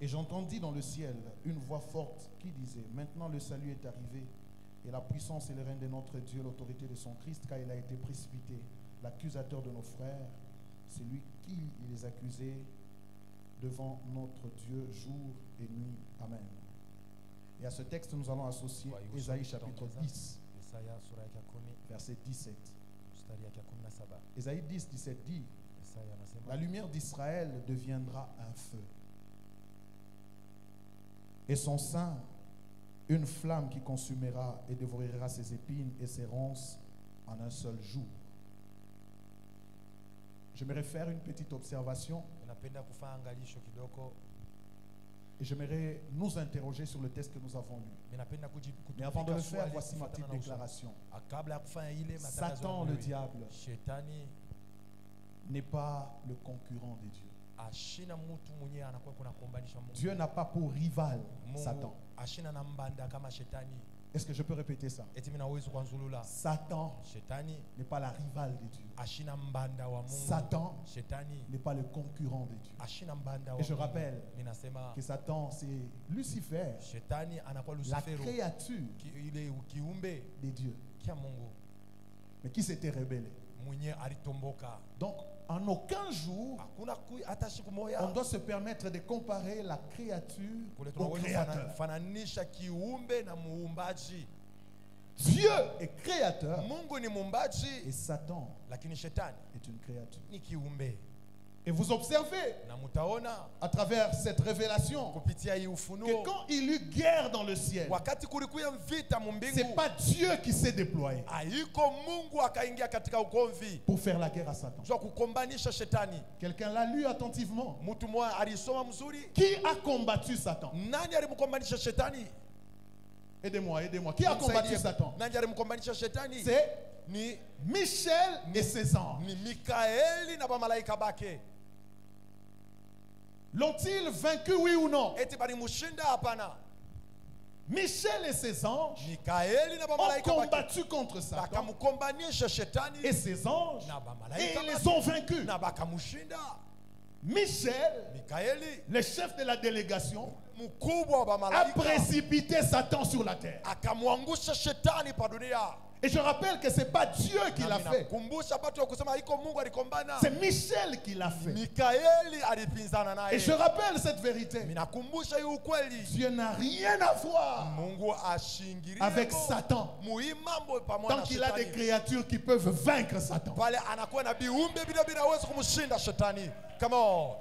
Et j'entendis dans le ciel une voix forte qui disait, maintenant le salut est arrivé, et la puissance et le règne de notre Dieu, l'autorité de son Christ, car il a été précipité, l'accusateur de nos frères, c'est lui qui les accusait devant notre Dieu jour et nuit. Amen. Et à ce texte, nous allons associer Ésaïe chapitre 10, verset 17. Ésaïe 10, 17 dit, la lumière d'Israël deviendra un feu, et son sein une flamme qui consumera et dévorera ses épines et ses ronces en un seul jour. J'aimerais faire une petite observation et j'aimerais nous interroger sur le texte que nous avons lu. Mais avant de le faire, voici ma petite déclaration. Satan, le diable, n'est pas le concurrent de Dieu. Dieu n'a pas pour rival Satan. Est-ce que je peux répéter ça? Satan n'est pas la rivale de Dieu. Satan n'est pas le concurrent de Dieu. Et je rappelle que Satan, c'est Lucifer, la créature de Dieu, mais qui s'était rebellé. Donc, En aucun jour, hakuna hata siku on moja doit se permettre de comparer la créature kule au tunaweza créateur. fananisha kiumbe na muumbaji. Dieu est créateur Mungu ni muumbaji, et Satan lakini shetani est une créature. ni kiumbe. Et vous observez Na mutaona à travers cette révélation kupitia hii que ufunuo, quand il y eut guerre dans le ciel, wakati kulikuya vita c'est mumbingu, pas Dieu qui s'est déployé haiko Mungu akaingia katika ugomvi pour faire la guerre à Satan. jua kukombanisha shetani. Quelqu'un l'a lu attentivement. Mtu mmoja alisoma mzuri. Qui a combattu Satan? Nani alimkombanisha shetani? Aidez-moi, aidez-moi. Qui a combattu Satan? Nani alimkombanisha shetani? C'est Ni Michel et ses anges. ni Mikaeli na bamalaika bake. L'ont-ils vaincu, oui ou non? Eti balimushinda? Hapana. Michel et ses anges Mikaeli na ont bamalaika bake combattu contre Satan bakamkombanisha shetani et ses anges na et bamalaika ils les bake ont vaincus. na bakamushinda. Michel, Mikaeli le chef de la délégation, mkubwa wa a bamalaika précipité Satan sur la terre. akamwangusha shetani pa dunia. Et je rappelle que ce n'est pas Dieu qui l'a fait. Kumbusha batu kusema haiko Mungu alikombana. C'est Michel qui l'a fait. Mikaeli alipinzana naye. Et je rappelle cette vérité. Minakumbusha hii ukweli. Dieu n'a rien à voir Mungu ashingirie avec Satan. muhi mambo pamoja na Tant qu'il a des shetani. créatures qui peuvent vaincre Satan. Pale anakuwa na biumbe bila hawezi kumshinda shetani. Come on.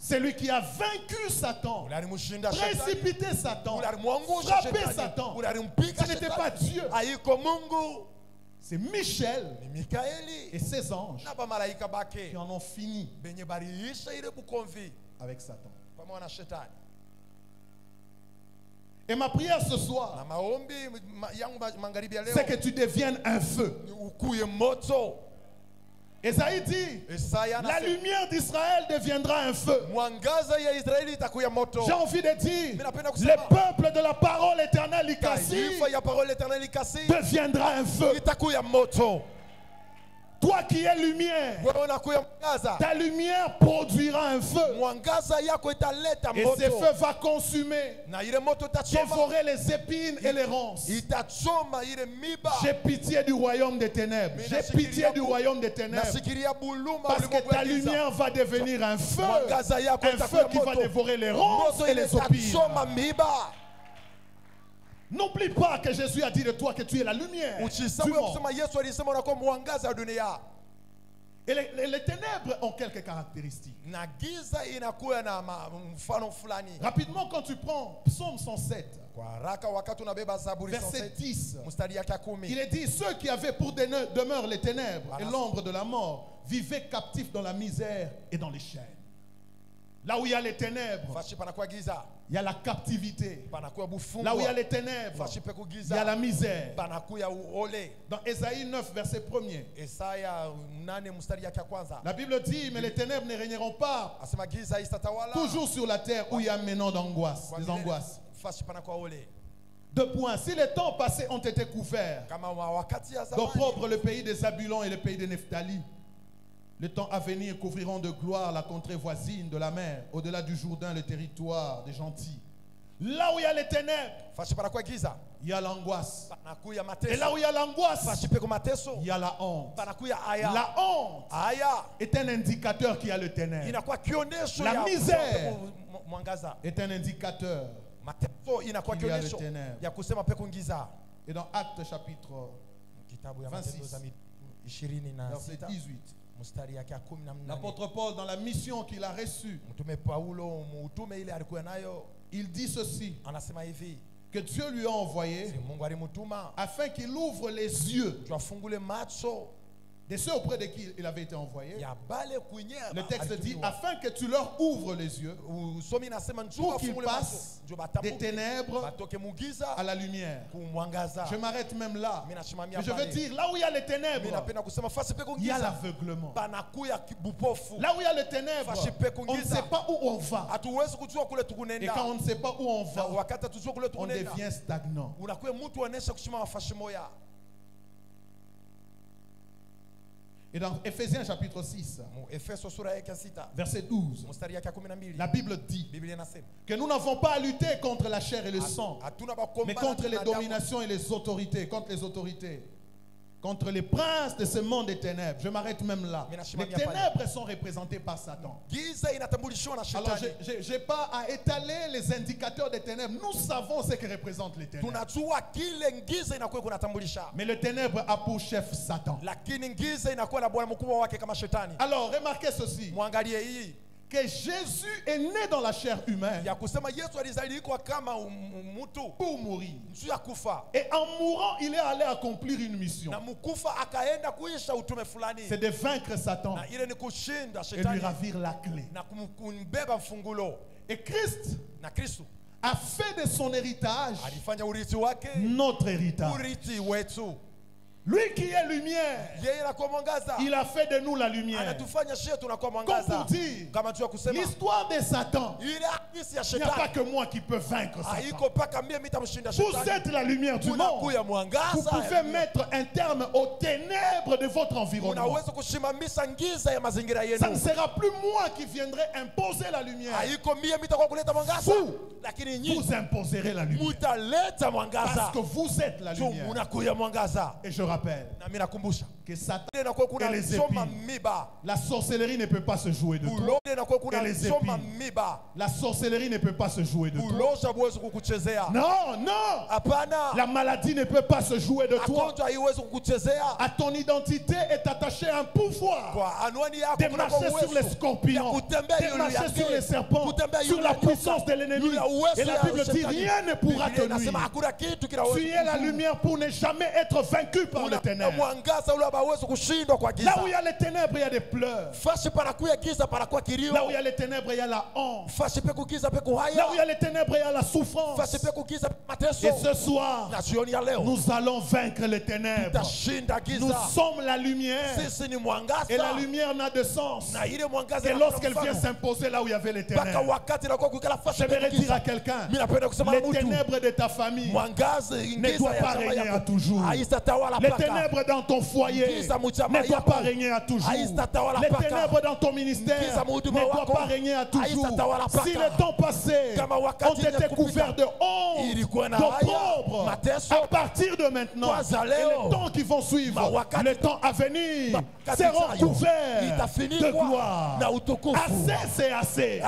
C'est lui qui a vaincu Satan, Ule alimshinda shetani. précipité Satan, Ule alimwangusha frappé shetani. Satan. Ule alimpiga Ce n'était shetani. pas Dieu. Haiko Mungu. C'est Michel Ni Mikaeli et ses anges na bamalaika bake qui en ont fini benye baliisha ile bukomvi avec Satan. pamoja na shetani. Et ma prière ce Na soir, maombi yangu magharibi ya leo c'est que tu deviennes un feu. ni ukuye moto. Esaïe dit, Isaya la anasema lumière d'Israël deviendra un feu. mwangaza ya Israeli itakuya moto. J'ai envie de dire, Mimi napenda le kusema peuple de la parole éternelle Ikasi taifa ya parole éternelle ikasi deviendra un feu. itakuya moto. Toi qui es lumière, Wewe unakuya mwangaza, ta lumière produira un feu. mwangaza yako italeta Et ce moto feu va consumer, na ile moto itachoma, dévorer les épines et les ronces. itachoma ile miba. J'ai pitié du royaume des ténèbres. J'ai pitié du royaume des ténèbres. Nasikiria buluma Parce que ulimwengu ya ta giza. lumière va devenir un feu. Mwangaza yako Un feu itakuya qui va moto. dévorer les ronces Moto et ile les épines. itachoma miba. N'oublie pas que Jésus a dit de toi que tu es la lumière du Usisahau monde. kusema Yesu alisema unakuwa mwangaza wa dunia. Et les ténèbres ont quelques caractéristiques. Na giza inakuwa na mfano fulani. Rapidement, quand tu prends Psaume 107, Kwa haraka wakati unabeba Zaburi verset 10, mstari yake ya 10. il est dit, ceux qui avaient pour demeure les ténèbres et l'ombre de la mort vivaient captifs dans la misère et dans les chaînes. Là où il y a les ténèbres, Fashi panakuwa giza, il y a la captivité. panakuwa bufungwa. Là où il y a les ténèbres, Fashi peku il y a giza, la misère. panakuwa uole. Dans Ésaïe 9, verset 1er, Isaya 8 mstari yake ya kwanza. la Bible dit, mais les ténèbres ne régneront pas Asema giza itatawala. toujours sur la terre où il y a maintenant d'angoisse, Kwa des milele. angoisses. Fashi panakuwa ole. 2 points. Si les temps passés ont été couverts, Kama wakati ya zamani d'opprobre le pays des Zabulons et le pays de Nephtali, les temps à venir couvriront de gloire la contrée voisine de la mer, au-delà du Jourdain, le territoire des gentils. Là où il y a les ténèbres, fashi panakuwa giza, il y a l'angoisse. panakuya Et mateso. là où il y a l'angoisse, Fashi peku mateso, il y a la honte. panakuya aya. La honte Aya est un indicateur qu'il y a le ténèbre. inakuwa kionesho La ya misère mwangaza. est un indicateur. Mateso inakuwa Qu'il y a le kionesho ténèbre. ya kusema peku giza. Et dans Actes chapitre Kitabu ya 26, Matendo za 26 verset 18, mstari yake ya 18. l'apôtre Paul, dans la mission qu'il a reçue, Mtume Paulo muutume ile alikuwa nayo il dit ceci, anasema hivi, que Dieu lui a envoyé si Mungu alimutuma afin qu'il ouvre les yeux tuafungule macho de ceux auprès de qui il avait été envoyé. ya bale kwenye Le texte dit, alitumiwa. afin que tu leur ouvres les yeux Usomi nasema njoo pour qu'ils afungule macho passent njoo des batambuke ténèbres batoke mugiza à la lumière. kumwangaza. Je m'arrête même là. Mimi nasimamia Mais je veux pale. dire, là où il y a les Mimi ténèbres, napenda kusema fasi peko il y a giza l'aveuglement. panakuya bupofu. Là où il y a les ténèbres, Fashi peku on ne giza. sait pas où on va. Hatuwezi kujua kule Et tukunenda. quand on ne sait pas où on Na va, wakati hatujua kule on tukunenda devient stagnant. unakuwa mtu anesha kushima mafashi moya. Et dans Éphésiens chapitre 6, Mu Efeso sura yake ya 6 verset 12, mstari yake ya 12 la Bible dit Biblia inasema que nous n'avons pas à lutter contre la chair et le sang, hatuna mais bakombana contre les na damu, dominations et les autorités, contre les autorités. contre les princes de ce monde des ténèbres. Je m'arrête même là. Mais Les ténèbres sont représentées par Satan. Giza inatambulishwa na Alors, shetani. je n'ai pas à étaler les indicateurs des ténèbres. Nous savons ce que représentent les ténèbres. Tunajua kile giza inakuwa kunatambulisha. Mais le ténèbre a pour chef Satan. Lakini giza inakuwa na bwana mkubwa wake kama shetani. Alors, remarquez ceci. Mwangalie hii. Que Jésus est né dans la chair humaine Ya kusema Yesu alizaliwa kama mtu pour mourir. juu ya kufa. Et en mourant, il est allé accomplir une mission. Na mkufa akaenda kuisha utume fulani. C'est de vaincre Satan Na ile ni kushinda et lui shetani ravir la clé. na kumbeba mfungulo. Et Christ Na Kristo a fait de son héritage alifanya urithi wake notre héritage. urithi wetu. Lui qui est lumière, Yeye anakuwa mwangaza. il a fait de nous la lumière. Anatufanya shie tunakuwa Comme mwangaza. pour dire, Kama tu kusema l'histoire de Satan, ile hadithi ya il n'y a pas shetani que moi qui peux vaincre Satan. haiko paka mie mitamshinda Vous shetani. êtes la lumière du monde. Unakuya Vous mwangaza. pouvez mettre un terme aux ténèbres de votre environnement. Unaweza kushimamisha ngiza ya mazingira Ça ne yenu. sera plus moi qui viendrai imposer la lumière. Haiko mie mitakuwa kuleta mwangaza. Vous, Lakini nyinyi vous imposerez la lumière. mutaleta Parce mwangaza. que vous êtes la Tu lumière. munakuya mwangaza. Et je rappelle Na mimi nakumbusha. que Satan Inakuwa kuna et les choma épines. miba. La sorcellerie ne peut pas se jouer de toi. Ulo inakuwa kuna Et les choma épines. miba. La sorcellerie ne peut pas se jouer de toi. Ulosha buwezi kukuchezea. Non, non. Hapana. La maladie ne peut pas se jouer de toi. Magonjwa haiwezi kukuchezea. À ton identité est attaché un pouvoir. Kwa anwani yako De kuna marcher sur les uwezo. scorpions, de marcher sur les serpents, sur la puissance de l'ennemi. Et la Bible dit rien ne pourra te nuire. Nasema hakuna kitu kinaweza. Tu es la lumière pour ne jamais être vaincu par les ténèbres. Mwangaza ule hawezi kushindwa kwa giza. Là où il y a les ténèbres, il y a des pleurs. Fashi panakuya giza panakuwa kilio. Là où il y a les ténèbres, il y a la honte. Fashi pe kugiza pe Là kuhaya. où il y a les ténèbres, il y a la souffrance. Fashi pe kugiza pe mateso. Et ce soir, Na jioni ya leo nous allons vaincre les ténèbres. tashinda Nous giza. sommes la lumière. Sisi ni mwangaza. Et la lumière n'a de sens Na ile mwangaza que inakuwa na lorsqu'elle vient mfano. s'imposer là où il y avait les Mpaka ténèbres. wakati inakuwa kukala fashi pe J'aimerais dire à kugiza. quelqu'un, Mimi napenda kusema les na mtu. ténèbres de ta famille Mwangaza ne ingiza doivent ya pas chama régner à yako. toujours. Haitatawala Les paka. ténèbres dans ton foyer Giza muchama ne doivent yako. pas régner à toujours. Haitatawala Les paka. ténèbres dans ton ministère Giza ne muhuduma doivent wako. pas régner à toujours. Haitatawala paka. Si les temps passés Kama ont wakati été yenye couverts de Ilikuwa honte, na haya, d'opprobre, mateso, à partir de maintenant, kwanza et leo, les temps qui vont suivre, mawakati- les temps à venir Wakati seront zayo, couverts de itafinikwa gloire. na utukufu. Assez, c'est assez.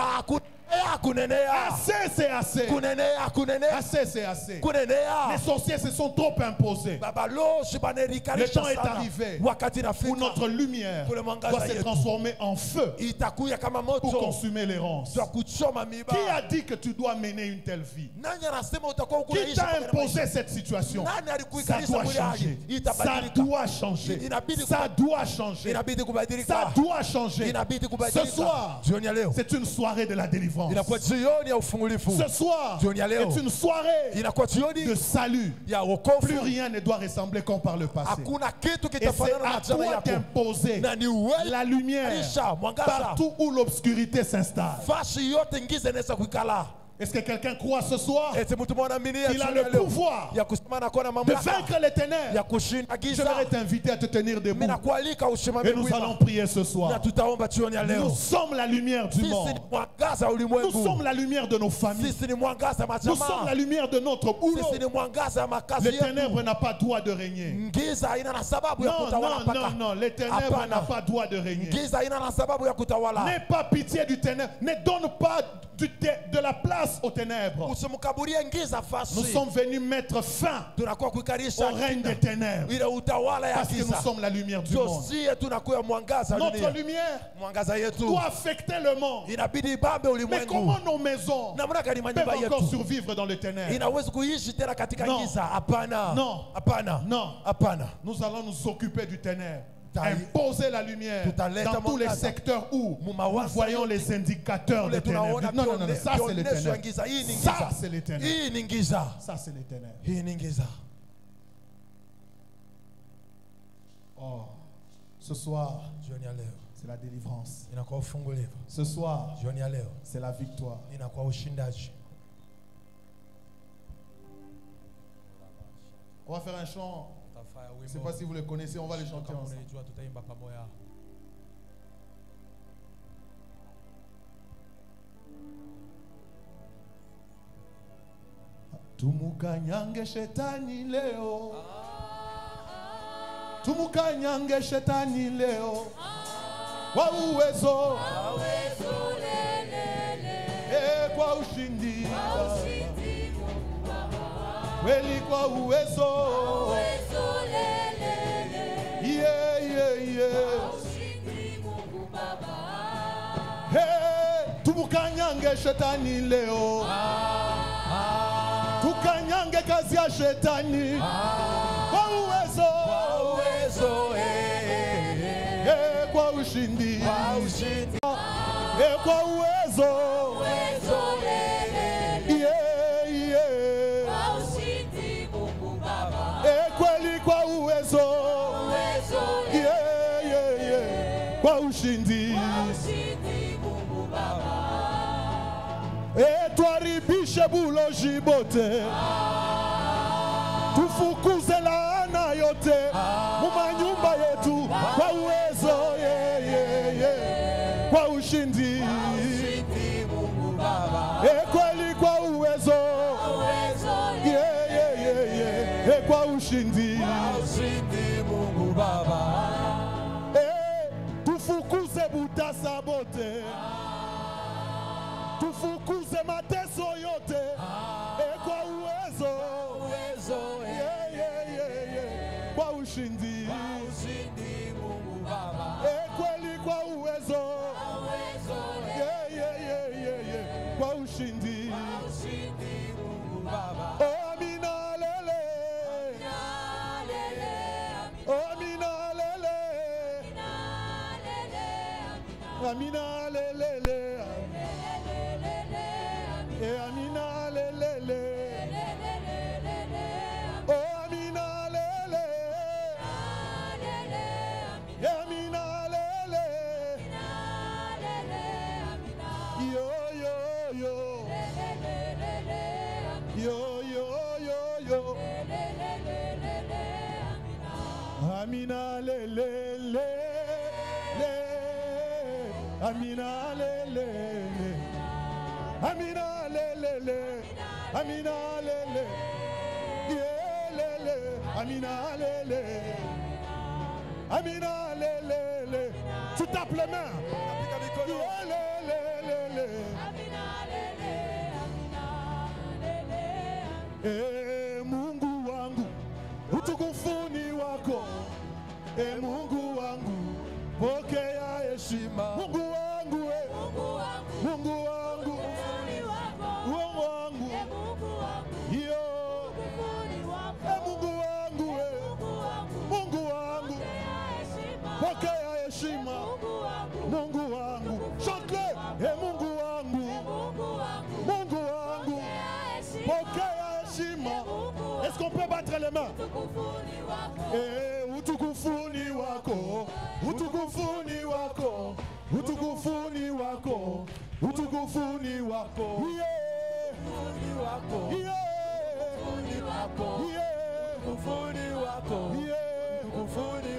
Kunenea. Assez, c'est assez. Kunenea, kunenea. Assez, c'est assez. Kunenea. Les sorciers se sont trop imposés. Babaloshi banerikarisha Le temps est sana. arrivé Wakati où inafika. notre lumière Kule mwangaza doit se yetu. transformer en feu Itakuya kama pour moto. consumer les ronces. Za kuchoma miba. Qui a dit que tu dois mener une telle vie? Nani anasema utakuwa Qui unaishi t'a pamoja na imposé maisha? cette situation? Nani Ça alikuikalisha doit mwili hali? changer. Ça Itabadilika. doit changer. Inabidi Ça doit changer. Inabidi kubadilika. Ça doit changer. Inabidi Ce kubadilika. soir, Jioni ya leo. c'est une soirée de la délivrance. Inakuwa jioni ya ufungulifu. Ce soir Jioni ya leo. est une soirée Inakuwa jioni de salut. ya Plus wokovu. rien ne doit ressembler comme par le passé. Hakuna kitu Et c'est kitafanana na à jana toi yako. d'imposer Na ni wewe la lumière Alisha, mwangaza. partout où l'obscurité s'installe. fashi yote ngiza inaweza kuikala. Est-ce que quelqu'un croit ce soir Eti mtu mwana amini qu'il a le pouvoir ya kusimama na kuwa na de mamlaka vaincre les ténèbres? ya kushinda Je giza. vais t'inviter à te tenir Mimi debout. nakualika usimame Et nous allons wima. prier ce Na soir. tutaomba jioni ya Nous leo. sommes la lumière du Sisi ni monde. mwangaza wa Nous ulimwengu. sommes la lumière de nos familles. Sisi ni mwangaza wa Nous sommes la majamaa. lumière de notre boulot. Sisi ni mwangaza wa makazi Les yetu. ténèbres n'ont pas droit de régner. Giza haina na sababu ya Non, kutawala non, paka. non, non. Les ténèbres Hapana. n'ont pas droit de régner. Giza haina na sababu ya kutawala. N'aie pas pitié du ténèbre. Ne donne pas de la place aux ténèbres. Usimkaburie giza fasi. Nous sommes venus mettre fin Tunakuwa kuikarisha au règne des ténèbres. ile utawala ya Parce que nous giza. sommes la lumière du monde. Josie tunakuwa mwangaza wa Notre dunia. lumière Mwangaza yetu doit affecter le monde. inabidi ibambe Mais ulimwengu. comment nos maisons Namna gani peuvent manyumba encore yetu survivre dans le ténèbre? inaweza kuishi tena katika Non. giza? Hapana. Non. Hapana. Non. Hapana. Nous allons nous occuper du ténèbre. Taï. Imposer la lumière Tutaleta dans tous les mwangaza. secteurs où nous Mumawasa voyons yote. les indicateurs des Ule ténèbres. tunaona Non, non, non, non, ça c'est les vionesho ya ténèbres. giza. Hii ni Ça giza. c'est les ténèbres. Hii ni giza. Ça c'est les ténèbres. Hii ni giza. Oh, ce soir, Jioni ya leo c'est la délivrance. inakuwa ufungulivu. Ce soir, Jioni ya leo c'est la victoire. inakuwa ushindaji. On va faire un chant. Je ne sais pas si vous le connaissez, on va le chanter ensemble. Tutaimba pamoja. Tumukanyange shetani leo. Tumukanyange shetani leo kwa uwezo, kwa ushindi, kweli kwa uwezo, tumukanyange shetani leo, tukanyange kazi ya shetani kwa uwezo, kwa ushindi, kwa uwezo, kweli kwa uwezo, kwa ushindi, tuharibishe buloji bote, tufukuze laana yote mumanyumba yetu kwa uwezo, kwa ushindi, kweli kwa uwezo, kwa ushindi, Mungu Baba, tufukuze butasa bote, tufukuze mateso yote kwa uwezo, kwa ushindi, Mungu Baba, kweli kwa uwezo, kwa ushindi, Mungu Baba. Oh, amina lele, oh, amina lele, amina lele, amina lele, oh, amina lele, amina lele, yo yo yo, yo yo yo yo, amina lele, amina lele, amina lele, amina lele, lele, amina lele, amina lele, tu tapes les mains, lele, Mungu wangu, utukufuni wako, Mungu wangu, pokea heshima, Mungu wangu, Mungu wangu, Mungu wangu, yo, Mungu wangu, Mungu wangu, pokea heshima, Mungu wangu, chante-le, Mungu wangu, Mungu wangu, pokea heshima. Est-ce qu'on peut battre les mains? Utukufuni wako, utukufuni wako, utukufuni wako, utukufuni wako,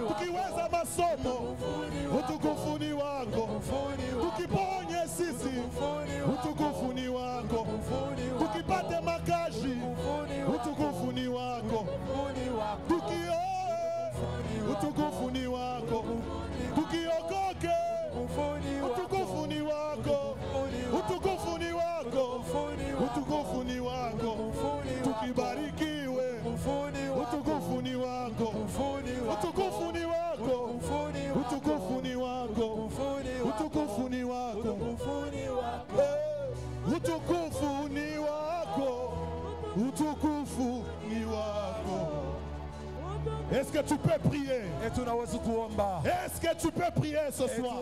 tukiweza masomo, utukufuni wako, tukiponye sisi, utukufuni wako, tukipate makazi, utukufuni wako, tukioe, utukufuni wako, tukiokoke, utukufuni wako, utukufuni wako, utukufuni wako, tukibarikiwe, utukufuni wako, utukufuni wako, utukufuni wako, utukufuni wako, utukufuni wako, utukufuni wako. Est-ce que tu peux prier? Est-ce que tu peux prier ce soir?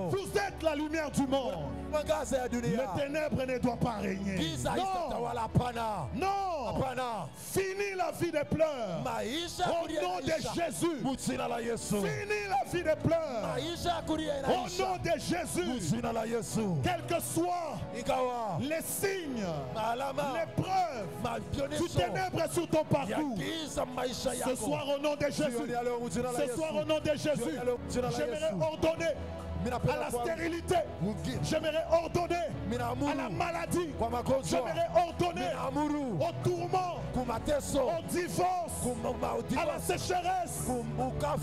Vous êtes la lumière du monde. Les ténèbres ne doivent pas régner. Non. Non. Fini la vie des pleurs. Au nom de Jésus. Fini la vie des pleurs. Au nom de Jésus. Quels que soient les signes, les preuves du ténèbre sur ton parcours, ce soir au nom de Jésus, ce soir au nom de Jésus, j'aimerais ordonner à la stérilité, j'aimerais ordonner à la maladie. kwa magonjwa, J'aimerais ordonner ninaamuru au tourment, kumateso, au divorce, à la sécheresse,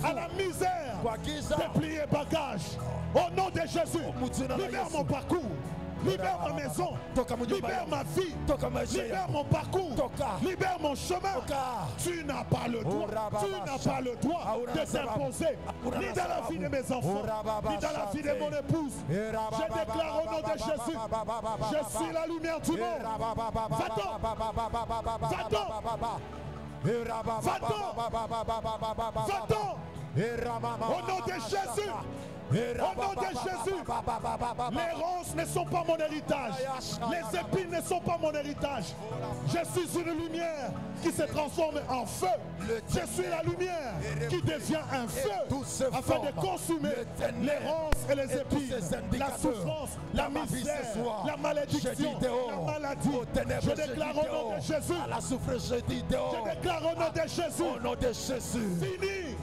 à la misère, kwa giza, déplier bagage. Au nom de Jésus, libère mon parcours. Libère ma maison, libère ma vie, libère mon parcours, libère mon chemin. Tu n'as pas le droit, tu n'as pas le droit de t'imposer, ni dans la vie de mes enfants, ni dans la vie de mon épouse. Je déclare au nom de Jésus, je suis la lumière du monde. Va-t'en, va-t'en, va-t'en, va-t'en, au nom de Jésus. Au nom de Jésus, les ronces ne sont pas mon héritage. Les épines ne sont pas mon héritage. Je suis une lumière qui se transforme en feu. Je suis la lumière qui devient un feu afin de consumer les ronces et les épines, la souffrance, la misère, la malédiction, la maladie. Je déclare au nom de Jésus. Je déclare au nom de Jésus. Fini.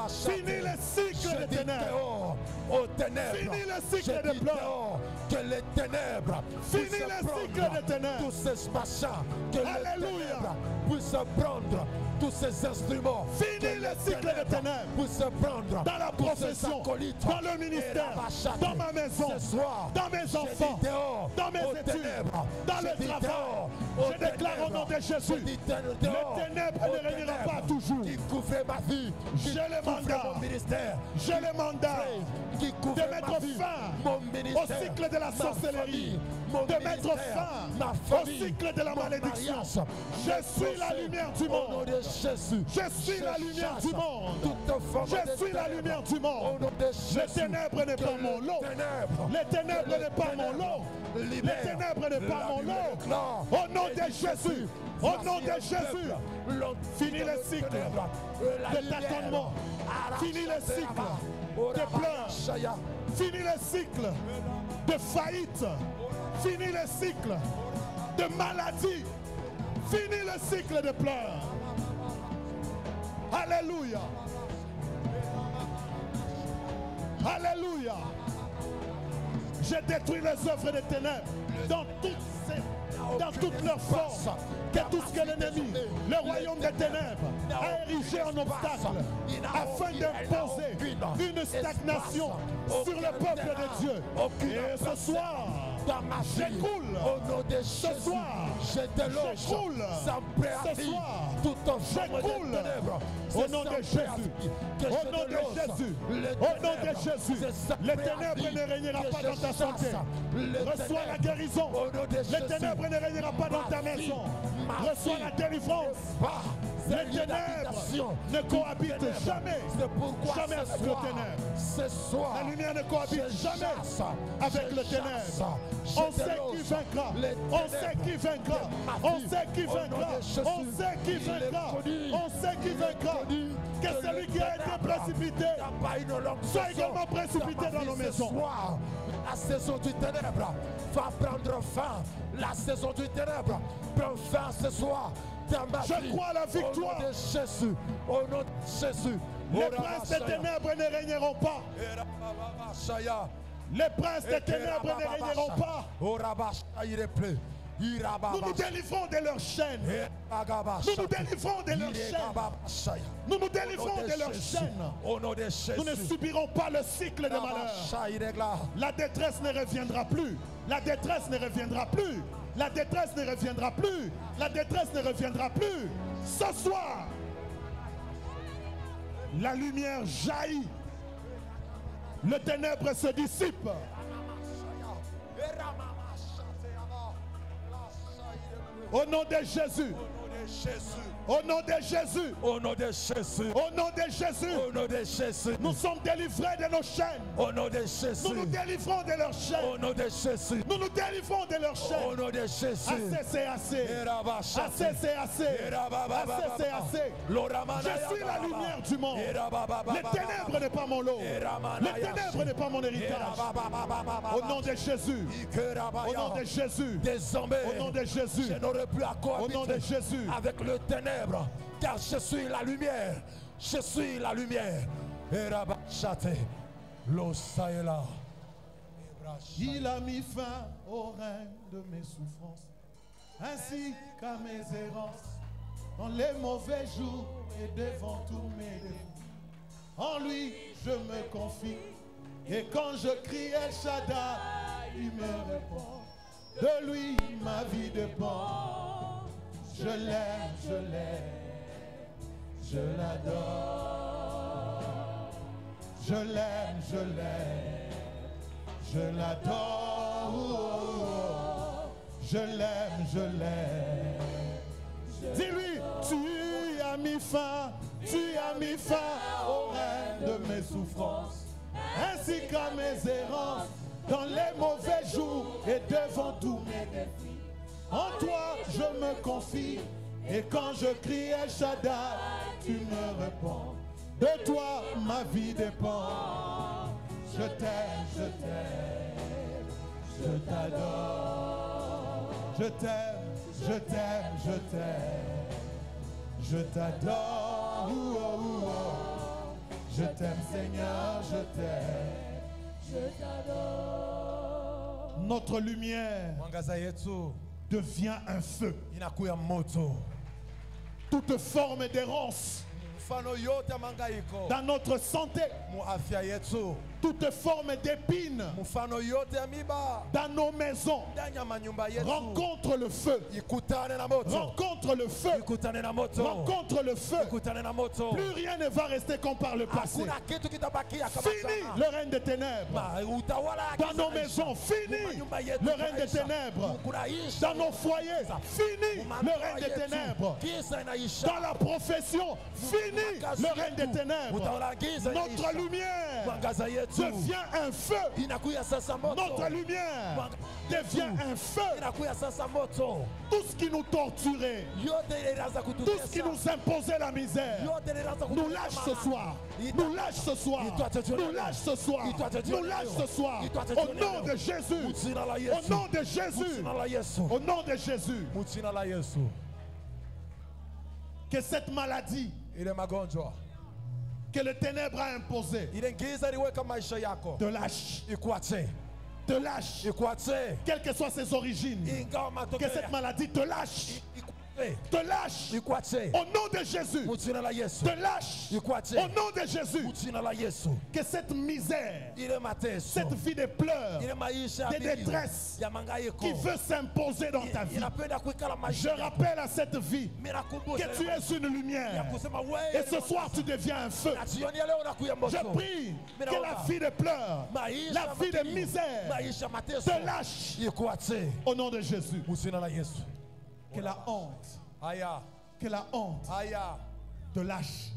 Fini le cycle des ténèbres. Fini le cycle de pleurs. Que les ténèbres, fini le cycle des ténèbres. Tous ces machins, que les ténèbres puissent prendre tous ces instruments. Fini le cycle des ténèbres. Puissent prendre dans la profession, dans le ministère, dans ma maison, dans mes enfants, dans mes études, dans le travail. Je déclare au nom de Jésus, les ténèbres ne régnera pas toujours. J'ai le mandat de mettre fin au cycle de la sorcellerie, de mettre fin au cycle de la malédiction. Je suis la lumière du monde. Je suis la lumière du monde. Je suis la lumière du monde. Les ténèbres n'est pas mon lot. Les ténèbres n'est pas mon lot. Les ténèbres n'est pas mon lot. Au nom de Jésus. Au nom de Jésus. Fini le cycle de tâtonnement. Fini le cycle de pleurs. Fini le cycle de faillite. Fini le cycle de maladie. Fini le cycle de pleurs. Alléluia. Alléluia. Je détruis les œuvres des ténèbres dans toutes leurs formes. Que tout ce que l'ennemi, le royaume des ténèbres, a érigé en obstacle afin d'imposer une stagnation sur le peuple de Dieu. Et ce soir, j'écoule. Ce soir, j'écoule. Ce soir, j'écoule. Au nom de Jésus. Au nom de Jésus. Au nom de Jésus. Les ténèbres ne régnera pas dans ta santé. Reçois la guérison. Les ténèbres ne régnera pas dans ta maison. Reçois la délivrance. Les ténèbres ne cohabitent jamais. Jamais avec le ténèbre. La lumière ne cohabite jamais avec le ténèbre. On sait qui vaincra. On sait qui vaincra. On sait qui vaincra. On sait qui vaincra. On sait qui vaincra. Que celui qui a été précipité soit également précipité dans nos maisons. La saison du ténèbre va prendre fin. La saison du ténèbre prend fin ce soir. Je crois à la victoire. Au nom de Jésus. Au nom de Jésus. Les princes des ténèbres ne régneront pas. Les princes des ténèbres ne régneront pas. Nous nous délivrons de leurs chaînes. Nous nous délivrons de leurs chaînes. Nous nous délivrons de leurs chaînes. Nous ne subirons pas le cycle de malheur. La détresse ne reviendra plus. La détresse ne reviendra plus. La détresse ne reviendra plus. La détresse ne reviendra plus. Ce soir, la lumière jaillit. Le ténèbre se dissipe. Au nom de Jésus. Au nom de Jésus. Au nom de Jésus. Au nom de Jésus. Au nom de Jésus. Nous sommes délivrés de nos chaînes. Au nom de Jésus. Nous nous délivrons de leurs chaînes. Au nom de Jésus. Nous nous délivrons de leurs chaînes. Au nom de Jésus. Assez, c'est assez. Assez, c'est assez. Assez, c'est assez. Je suis la lumière du monde. Les ténèbres n'est pas mon lot. Les ténèbres n'est pas mon héritage. Au nom de Jésus. Au nom de Jésus. Désormais, au nom de Jésus. Je n'aurai plus à cohabiter au nom de Jésus. avec le ténèbre, car je suis la lumière. Je suis la lumière. Il a mis fin au règne de mes souffrances, ainsi qu'à mes errances, dans les mauvais jours et devant tous mes défis. En lui, je me confie, et quand je crie El Shaddai, il me répond. De lui, ma vie dépend. Je l'aime, je l'aime, je l'adore. Je l'aime, je l'aime, je l'adore. Je l'aime, je l'aime. Dis-lui, tu as mis fin au règne de mes souffrances, ainsi qu'à mes errances, dans les mauvais jours et devant tous mes défis. En toi, je me confie, et quand je crie El Shaddai, tu me réponds. De toi, ma vie dépend. Je t'aime, je t'aime, je t'adore. Je t'aime, je t'aime, je t'aime, je t'adore. Je t'aime, Seigneur, je t'aime, je t'adore. Notre lumière devient un feu. Toute forme d'errance dans notre santé, toute forme d'épine dans nos maisons, rencontre le feu, rencontre le feu, rencontre le feu. Plus rien ne va rester comme par le passé. Fini le règne des ténèbres dans nos maisons, fini le règne des ténèbres dans nos foyers, fini le règne des ténèbres dans la profession, fini le règne des ténèbres. Notre lumière devient un feu. Notre lumière devient un feu. Tout ce qui nous torturait, tout ce qui nous imposait la misère, nous lâche ce soir. Nous lâche ce soir. Nous lâche ce soir. Nous lâche ce soir. Au nom de Jésus. Au nom de Jésus. Au nom de Jésus. Que cette maladie que le ténèbre a imposé te lâche. Te lâche. Quelles que soient ses origines. Que cette maladie te lâche. Te lâche au nom de Jésus. Te lâche au nom de Jésus. Que cette misère, cette vie de pleurs, de détresse qui veut s'imposer dans ta vie, je rappelle à cette vie que tu es une lumière et ce soir tu deviens un feu. Je prie que la vie de pleurs, la vie de misère te lâche au nom de Jésus. Que la honte, que la honte te lâche.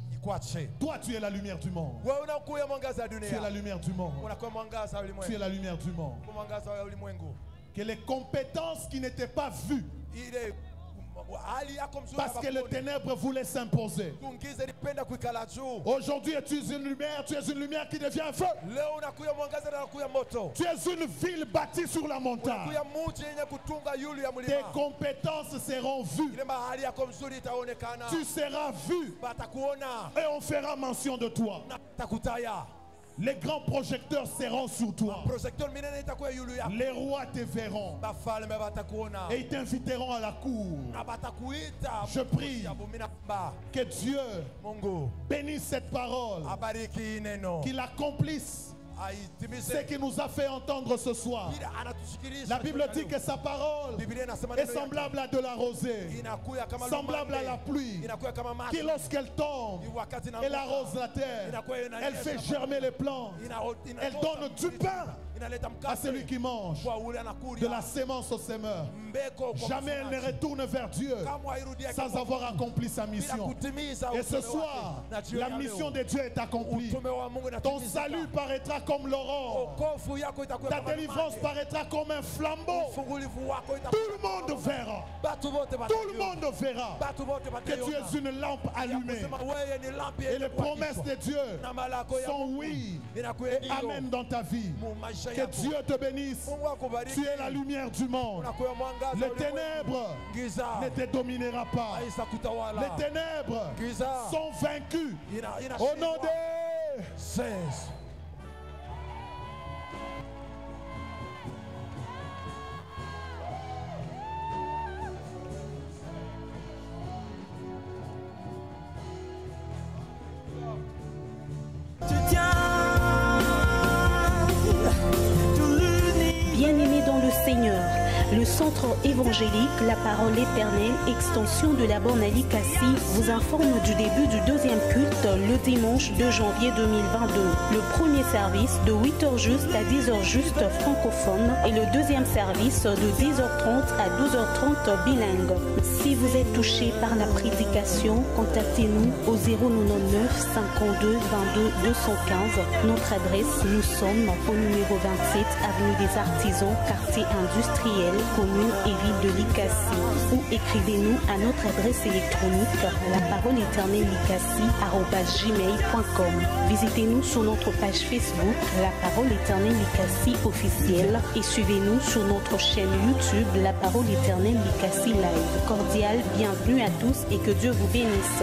Toi, tu es la lumière du monde. Tu es la lumière du monde. Tu es la lumière du monde. Que les compétences qui n'étaient pas vues, parce que les ténèbres voulaient s'imposer. Aujourd'hui, tu es une lumière qui devient un feu. Tu es une ville bâtie sur la montagne. Tes compétences seront vues. Tu seras vu et on fera mention de toi. Les grands projecteurs seront sur toi. Les rois te verront et ils t'inviteront à la cour. Je prie que Dieu bénisse cette parole, qu'il accomplisse ce qui nous a fait entendre ce soir. La Bible dit que sa parole est semblable à de la rosée, semblable à la pluie, qui lorsqu'elle tombe, elle arrose la terre, elle fait germer les plantes, elle donne du pain à celui qui mange, de la sémence au semeur. Jamais elle ne retourne vers Dieu sans avoir accompli sa mission. Et ce soir, la mission de Dieu est accomplie. Ton salut paraîtra comme l'aurore. Ta délivrance paraîtra comme un flambeau. Tout le monde verra. Tout le monde verra que tu es une lampe allumée. Et les promesses de Dieu sont oui et amen dans ta vie. Que Dieu te bénisse. Tu es la lumière du monde. Les ténèbres ne te dominera pas. Les ténèbres sont vaincus. Au nom de Seigneur. Le centre évangélique La Parole Éternelle, extension de la borne à Likasi, vous informe du début du deuxième culte le dimanche 2 janvier 2022. Le premier service de 8h juste à 10h juste francophone et le deuxième service de 10h30 à 12h30 bilingue. Si vous êtes touché par la prédication, contactez-nous au 099 52 22 215. Notre adresse, nous sommes au numéro 27 avenue des Artisans, quartier industriel, commune et ville de Likasi. Ou écrivez-nous à notre adresse électronique laparoleeternellikasi@gmail.com. Visitez-nous sur notre page Facebook La Parole Éternelle Likasi officielle et suivez-nous sur notre chaîne YouTube La Parole Éternelle Likasi Live. Cordial bienvenue à tous et que Dieu vous bénisse.